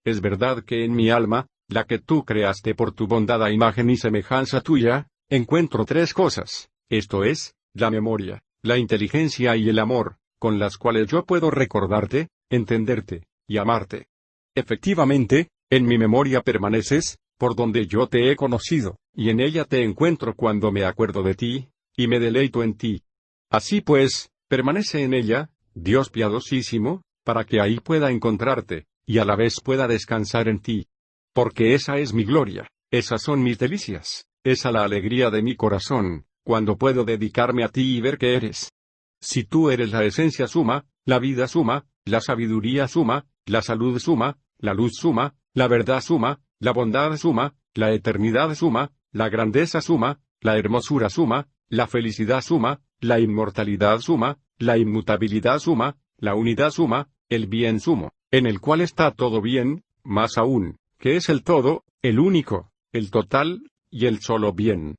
Es verdad que en mi alma, la que tú creaste por tu bondad a imagen y semejanza tuya, encuentro tres cosas, esto es, la memoria, la inteligencia y el amor, con las cuales yo puedo recordarte, entenderte, y amarte. Efectivamente, en mi memoria permaneces, por donde yo te he conocido, y en ella te encuentro cuando me acuerdo de ti, y me deleito en ti. Así pues, permanece en ella, Dios piadosísimo, para que ahí pueda encontrarte, y a la vez pueda descansar en ti. Porque esa es mi gloria, esas son mis delicias, esa la alegría de mi corazón, cuando puedo dedicarme a ti y ver que eres. Si tú eres la esencia suma, la vida suma, la sabiduría suma, la salud suma, la luz suma, la verdad suma, la bondad suma, la eternidad suma, la grandeza suma, la hermosura suma, la felicidad suma, la inmortalidad suma, la inmutabilidad suma, la unidad suma, el bien sumo, en el cual está todo bien, más aún, que es el todo, el único, el total, y el solo bien.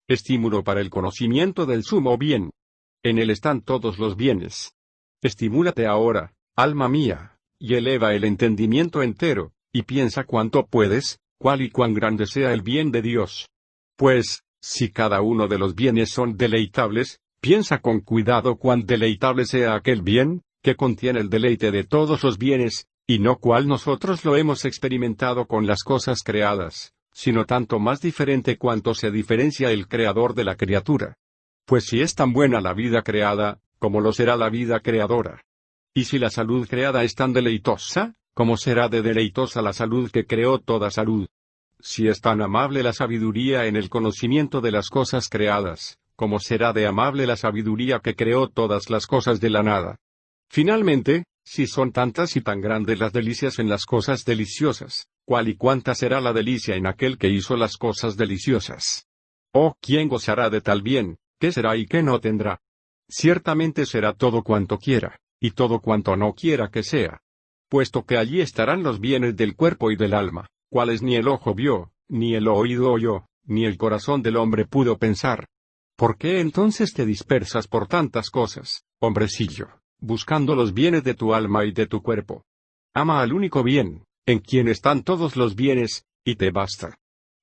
Estímulo para el conocimiento del sumo bien. En él están todos los bienes. Estimúlate ahora, alma mía, y eleva el entendimiento entero, y piensa cuánto puedes, cuál y cuán grande sea el bien de Dios. Pues, si cada uno de los bienes son deleitables, piensa con cuidado cuán deleitable sea aquel bien, que contiene el deleite de todos los bienes, y no cuál nosotros lo hemos experimentado con las cosas creadas, sino tanto más diferente cuanto se diferencia el creador de la criatura. Pues si es tan buena la vida creada, como lo será la vida creadora. Y si la salud creada es tan deleitosa, como será de deleitosa la salud que creó toda salud. Si es tan amable la sabiduría en el conocimiento de las cosas creadas, como será de amable la sabiduría que creó todas las cosas de la nada. Finalmente, si son tantas y tan grandes las delicias en las cosas deliciosas, ¿cuál y cuánta será la delicia en aquel que hizo las cosas deliciosas? Oh, ¿quién gozará de tal bien? ¿Qué será y qué no tendrá? Ciertamente será todo cuanto quiera, y todo cuanto no quiera que sea. Puesto que allí estarán los bienes del cuerpo y del alma, cuales ni el ojo vio, ni el oído oyó, ni el corazón del hombre pudo pensar. ¿Por qué entonces te dispersas por tantas cosas, hombrecillo, buscando los bienes de tu alma y de tu cuerpo? Ama al único bien, en quien están todos los bienes, y te basta.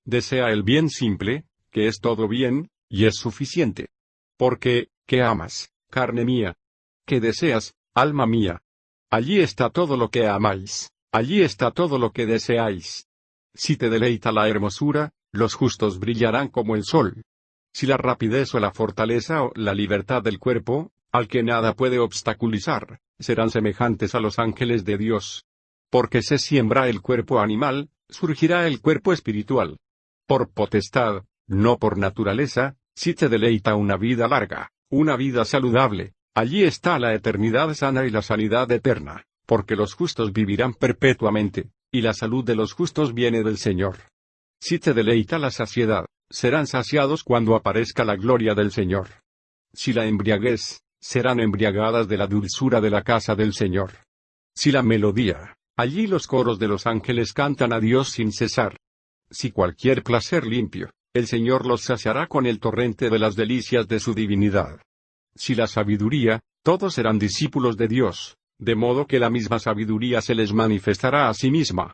Desea el bien simple, que es todo bien, y es suficiente. Porque, ¿qué amas, carne mía? ¿Qué deseas, alma mía? Allí está todo lo que amáis, allí está todo lo que deseáis. Si te deleita la hermosura, los justos brillarán como el sol. Si la rapidez o la fortaleza o la libertad del cuerpo, al que nada puede obstaculizar, serán semejantes a los ángeles de Dios. Porque se siembra el cuerpo animal, surgirá el cuerpo espiritual. Por potestad, no por naturaleza, si te deleita una vida larga, una vida saludable, allí está la eternidad sana y la sanidad eterna, porque los justos vivirán perpetuamente, y la salud de los justos viene del Señor. Si te deleita la saciedad, serán saciados cuando aparezca la gloria del Señor. Si la embriaguez, serán embriagadas de la dulzura de la casa del Señor. Si la melodía, allí los coros de los ángeles cantan a Dios sin cesar. Si cualquier placer limpio, el Señor los saciará con el torrente de las delicias de su divinidad. Si la sabiduría, todos serán discípulos de Dios, de modo que la misma sabiduría se les manifestará a sí misma.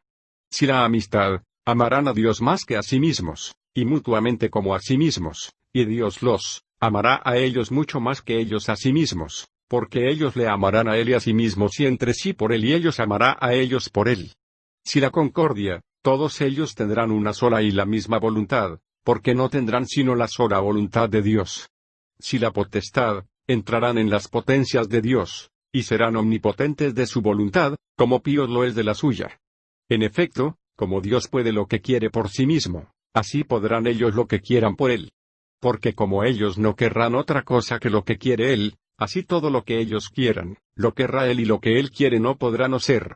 Si la amistad, amarán a Dios más que a sí mismos, y mutuamente como a sí mismos, y Dios los amará a ellos mucho más que ellos a sí mismos, porque ellos le amarán a Él y a sí mismos y entre sí por Él y ellos amará a ellos por Él. Si la concordia, todos ellos tendrán una sola y la misma voluntad, porque no tendrán sino la sola voluntad de Dios. Si la potestad, entrarán en las potencias de Dios, y serán omnipotentes de su voluntad, como Pío lo es de la suya. En efecto, como Dios puede lo que quiere por sí mismo, así podrán ellos lo que quieran por Él. Porque como ellos no querrán otra cosa que lo que quiere Él, así todo lo que ellos quieran, lo querrá Él y lo que Él quiere no podrá no ser.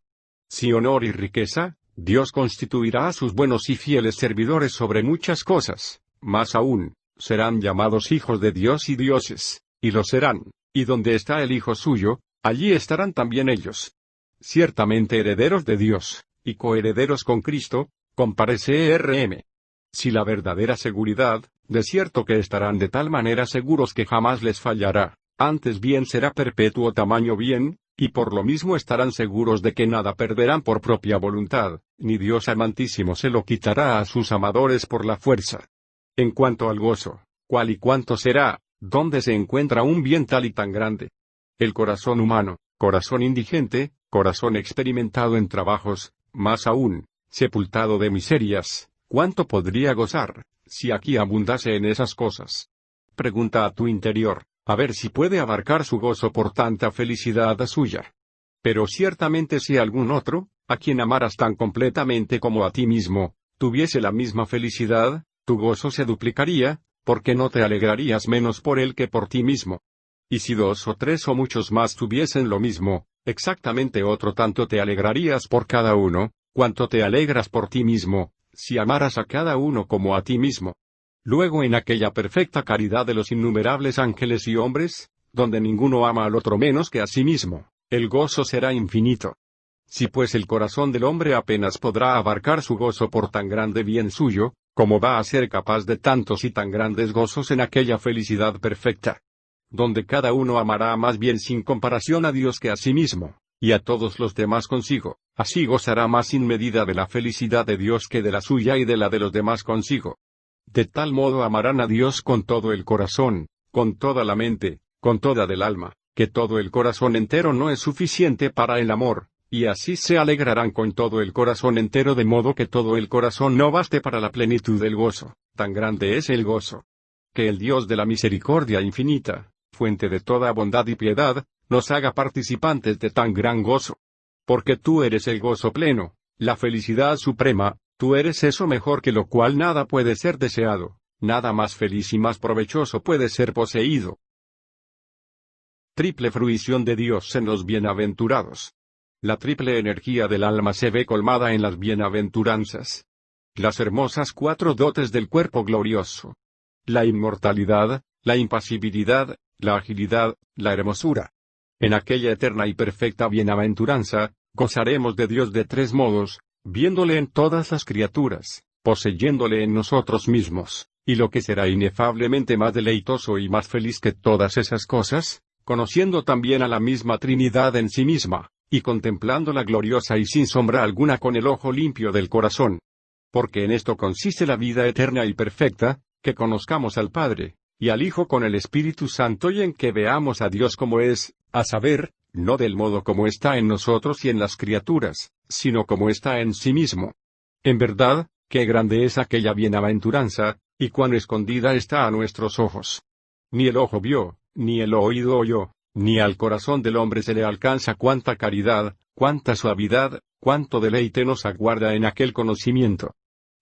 Si honor y riqueza, Dios constituirá a sus buenos y fieles servidores sobre muchas cosas, más aún, serán llamados hijos de Dios y dioses, y lo serán, y donde está el Hijo suyo, allí estarán también ellos. Ciertamente herederos de Dios, y coherederos con Cristo, comparece R.M. Si la verdadera seguridad, de cierto que estarán de tal manera seguros que jamás les fallará, antes bien será perpetuo tamaño bien, y por lo mismo estarán seguros de que nada perderán por propia voluntad, ni Dios amantísimo se lo quitará a sus amadores por la fuerza. En cuanto al gozo, ¿cuál y cuánto será, dónde se encuentra un bien tal y tan grande? El corazón humano, corazón indigente, corazón experimentado en trabajos, más aún, sepultado de miserias, ¿cuánto podría gozar, si aquí abundase en esas cosas? Pregunta a tu interior, a ver si puede abarcar su gozo por tanta felicidad suya. Pero ciertamente si algún otro, a quien amaras tan completamente como a ti mismo, tuviese la misma felicidad, tu gozo se duplicaría, porque no te alegrarías menos por él que por ti mismo. Y si 2 o 3 o muchos más tuviesen lo mismo, exactamente otro tanto te alegrarías por cada uno, cuanto te alegras por ti mismo, si amaras a cada uno como a ti mismo. Luego en aquella perfecta caridad de los innumerables ángeles y hombres, donde ninguno ama al otro menos que a sí mismo, el gozo será infinito. Si pues el corazón del hombre apenas podrá abarcar su gozo por tan grande bien suyo, ¿cómo va a ser capaz de tantos y tan grandes gozos en aquella felicidad perfecta? Donde cada uno amará más bien sin comparación a Dios que a sí mismo, y a todos los demás consigo, así gozará más sin medida de la felicidad de Dios que de la suya y de la de los demás consigo. De tal modo amarán a Dios con todo el corazón, con toda la mente, con toda del alma, que todo el corazón entero no es suficiente para el amor, y así se alegrarán con todo el corazón entero de modo que todo el corazón no baste para la plenitud del gozo, tan grande es el gozo. Que el Dios de la misericordia infinita, fuente de toda bondad y piedad, nos haga participantes de tan gran gozo. Porque tú eres el gozo pleno, la felicidad suprema, tú eres eso mejor que lo cual nada puede ser deseado, nada más feliz y más provechoso puede ser poseído. Triple fruición de Dios en los bienaventurados. La triple energía del alma se ve colmada en las bienaventuranzas. Las hermosas 4 dotes del cuerpo glorioso. La inmortalidad, la impasibilidad, la agilidad, la hermosura. En aquella eterna y perfecta bienaventuranza, gozaremos de Dios de 3 modos, viéndole en todas las criaturas, poseyéndole en nosotros mismos, y lo que será inefablemente más deleitoso y más feliz que todas esas cosas, conociendo también a la misma Trinidad en sí misma, y contemplándola gloriosa y sin sombra alguna con el ojo limpio del corazón. Porque en esto consiste la vida eterna y perfecta, que conozcamos al Padre, y al Hijo con el Espíritu Santo, y en que veamos a Dios como es, a saber, no del modo como está en nosotros y en las criaturas, sino como está en sí mismo. En verdad, qué grande es aquella bienaventuranza, y cuán escondida está a nuestros ojos. Ni el ojo vio, ni el oído oyó, ni al corazón del hombre se le alcanza cuánta caridad, cuánta suavidad, cuánto deleite nos aguarda en aquel conocimiento.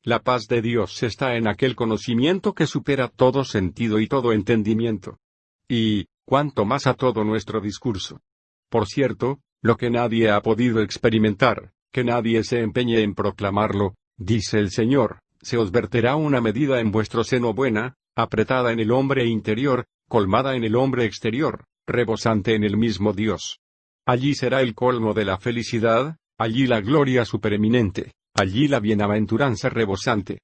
La paz de Dios está en aquel conocimiento que supera todo sentido y todo entendimiento. Y, cuánto más a todo nuestro discurso. Por cierto, lo que nadie ha podido experimentar, que nadie se empeñe en proclamarlo, dice el Señor, se os verterá una medida en vuestro seno buena, apretada en el hombre interior, colmada en el hombre exterior, rebosante en el mismo Dios. Allí será el colmo de la felicidad, allí la gloria supereminente, allí la bienaventuranza rebosante.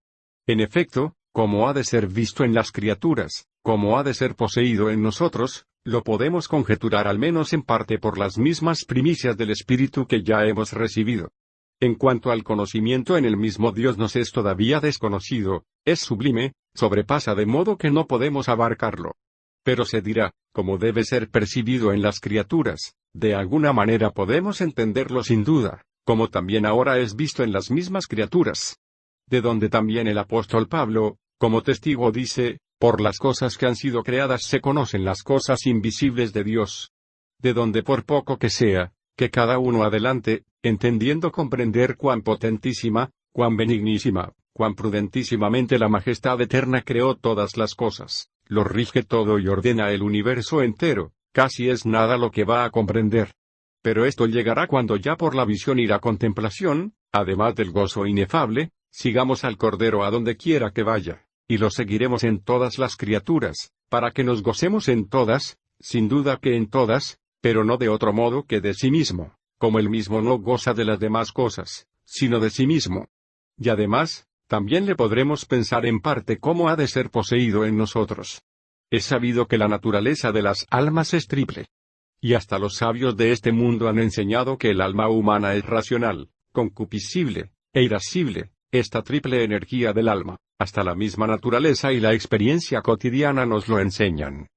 En efecto, como ha de ser visto en las criaturas, como ha de ser poseído en nosotros, lo podemos conjeturar al menos en parte por las mismas primicias del Espíritu que ya hemos recibido. En cuanto al conocimiento en el mismo Dios nos es todavía desconocido, es sublime, sobrepasa de modo que no podemos abarcarlo. Pero se dirá, como debe ser percibido en las criaturas, de alguna manera podemos entenderlo sin duda, como también ahora es visto en las mismas criaturas. De donde también el apóstol Pablo, como testigo dice, por las cosas que han sido creadas se conocen las cosas invisibles de Dios. De donde por poco que sea, que cada uno adelante, entendiendo comprender cuán potentísima, cuán benignísima, cuán prudentísimamente la majestad eterna creó todas las cosas, lo rige todo y ordena el universo entero, casi es nada lo que va a comprender. Pero esto llegará cuando ya por la visión y la contemplación, además del gozo inefable, sigamos al Cordero a donde quiera que vaya, y lo seguiremos en todas las criaturas, para que nos gocemos en todas, sin duda que en todas, pero no de otro modo que de sí mismo, como él mismo no goza de las demás cosas, sino de sí mismo. Y además, también le podremos pensar en parte cómo ha de ser poseído en nosotros. Es sabido que la naturaleza de las almas es triple. Y hasta los sabios de este mundo han enseñado que el alma humana es racional, concupiscible, e irascible, esta triple energía del alma, hasta la misma naturaleza y la experiencia cotidiana nos lo enseñan.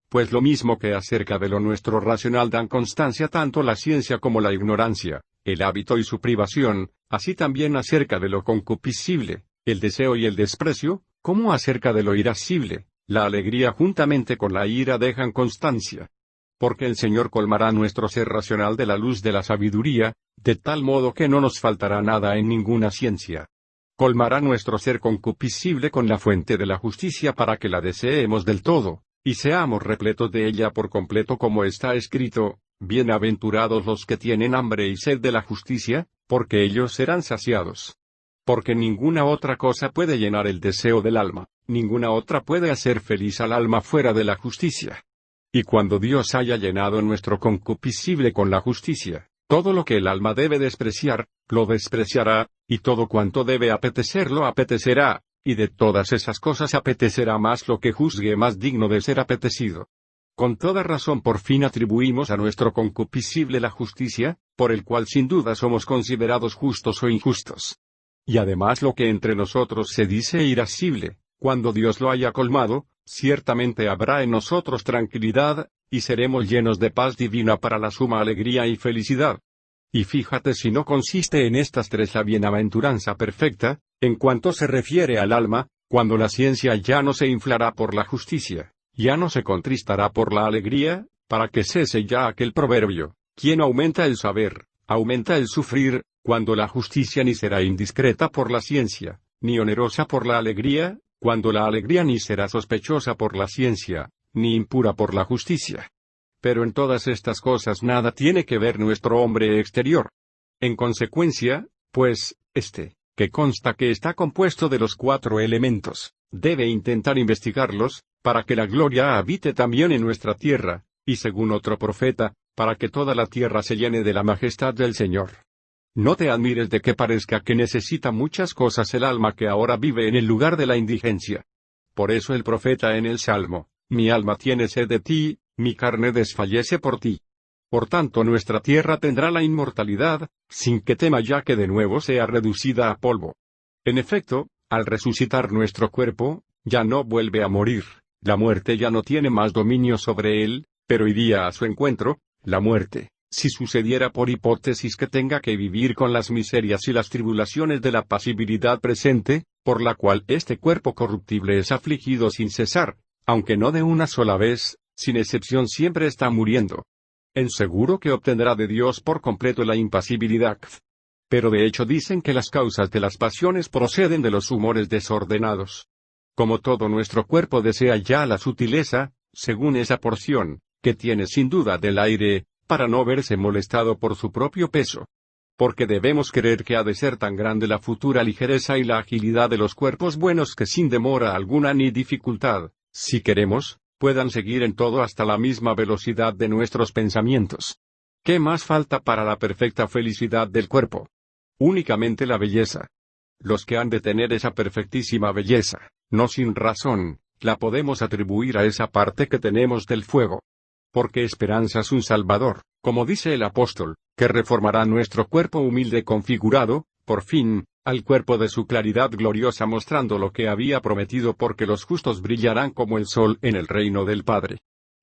Pues lo mismo que acerca de lo nuestro racional dan constancia tanto la ciencia como la ignorancia, el hábito y su privación, así también acerca de lo concupiscible, el deseo y el desprecio, como acerca de lo irascible, la alegría juntamente con la ira dejan constancia. Porque el Señor colmará nuestro ser racional de la luz de la sabiduría, de tal modo que no nos faltará nada en ninguna ciencia. Colmará nuestro ser concupiscible con la fuente de la justicia para que la deseemos del todo, y seamos repletos de ella por completo como está escrito, bienaventurados los que tienen hambre y sed de la justicia, porque ellos serán saciados. Porque ninguna otra cosa puede llenar el deseo del alma, ninguna otra puede hacer feliz al alma fuera de la justicia. Y cuando Dios haya llenado nuestro concupiscible con la justicia, todo lo que el alma debe despreciar, lo despreciará, y todo cuanto debe apetecer lo apetecerá, y de todas esas cosas apetecerá más lo que juzgue más digno de ser apetecido. Con toda razón por fin atribuimos a nuestro concupiscible la justicia, por el cual sin duda somos considerados justos o injustos. Y además lo que entre nosotros se dice irascible, cuando Dios lo haya colmado, ciertamente habrá en nosotros tranquilidad, y seremos llenos de paz divina para la suma alegría y felicidad. Y fíjate si no consiste en estas tres la bienaventuranza perfecta, en cuanto se refiere al alma, cuando la ciencia ya no se inflará por la justicia, ya no se contristará por la alegría, para que cese ya aquel proverbio, quien aumenta el saber, aumenta el sufrir, cuando la justicia ni será indiscreta por la ciencia, ni onerosa por la alegría, cuando la alegría ni será sospechosa por la ciencia, ni impura por la justicia. Pero en todas estas cosas nada tiene que ver nuestro hombre exterior. En consecuencia, pues, que consta que está compuesto de los 4 elementos, debe intentar investigarlos, para que la gloria habite también en nuestra tierra, y según otro profeta, para que toda la tierra se llene de la majestad del Señor. No te admires de que parezca que necesita muchas cosas el alma que ahora vive en el lugar de la indigencia. Por eso el profeta en el Salmo, mi alma tiene sed de ti, mi carne desfallece por ti. Por tanto nuestra tierra tendrá la inmortalidad, sin que tema ya que de nuevo sea reducida a polvo. En efecto, al resucitar nuestro cuerpo, Ya no vuelve a morir, la muerte ya no tiene más dominio sobre él, pero iría a su encuentro, la muerte, si sucediera por hipótesis que tenga que vivir con las miserias y las tribulaciones de la pasibilidad presente, por la cual este cuerpo corruptible es afligido sin cesar, aunque no de una sola vez, sin excepción siempre está muriendo. En seguro que obtendrá de Dios por completo la impasibilidad. Pero de hecho dicen que las causas de las pasiones proceden de los humores desordenados. Como todo nuestro cuerpo desea ya la sutileza, según esa porción, que tiene sin duda del aire, para no verse molestado por su propio peso. Porque debemos creer que ha de ser tan grande la futura ligereza y la agilidad de los cuerpos buenos que sin demora alguna ni dificultad, si queremos, puedan seguir en todo hasta la misma velocidad de nuestros pensamientos. ¿Qué más falta para la perfecta felicidad del cuerpo? Únicamente la belleza. Los que han de tener esa perfectísima belleza, no sin razón, la podemos atribuir a esa parte que tenemos del fuego. Porque esperanzas un Salvador, como dice el apóstol, que reformará nuestro cuerpo humilde configurado, por fin, al cuerpo de su claridad gloriosa mostrando lo que había prometido porque los justos brillarán como el sol en el reino del Padre.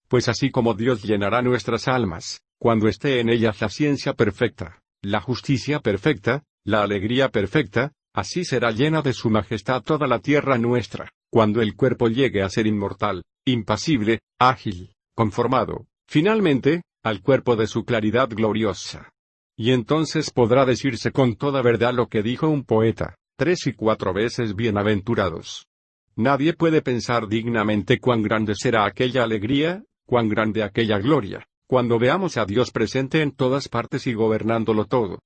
Pues así como Dios llenará nuestras almas, cuando esté en ellas la ciencia perfecta, la justicia perfecta, la alegría perfecta, así será llena de su majestad toda la tierra nuestra, cuando el cuerpo llegue a ser inmortal, impasible, ágil, conformado, finalmente, al cuerpo de su claridad gloriosa. Y entonces podrá decirse con toda verdad lo que dijo un poeta, 3 y 4 veces bienaventurados. Nadie puede pensar dignamente cuán grande será aquella alegría, cuán grande aquella gloria, cuando veamos a Dios presente en todas partes y gobernándolo todo.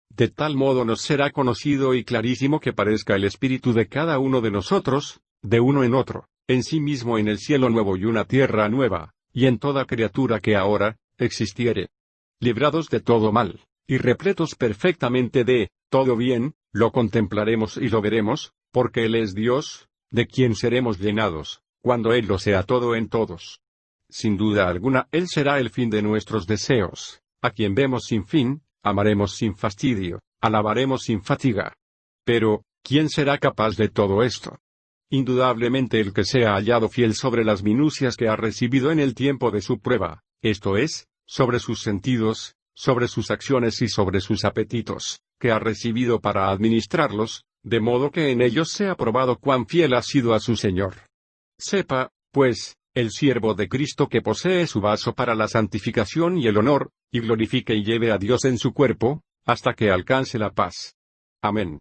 De tal modo nos será conocido y clarísimo que parezca el espíritu de cada uno de nosotros, de uno en otro, en sí mismo en el cielo nuevo y una tierra nueva, y en toda criatura que ahora existiere. Librados de todo mal, y repletos perfectamente de todo bien, lo contemplaremos y lo veremos, porque Él es Dios, de quien seremos llenados, cuando Él lo sea todo en todos. Sin duda alguna, Él será el fin de nuestros deseos, a quien vemos sin fin, amaremos sin fastidio, alabaremos sin fatiga. Pero, ¿quién será capaz de todo esto? Indudablemente el que sea hallado fiel sobre las minucias que ha recibido en el tiempo de su prueba, esto es, sobre sus sentidos, sobre sus acciones y sobre sus apetitos, que ha recibido para administrarlos, de modo que en ellos sea probado cuán fiel ha sido a su Señor. Sepa, pues, el siervo de Cristo que posee su vaso para la santificación y el honor, y glorifique y lleve a Dios en su cuerpo, hasta que alcance la paz. Amén.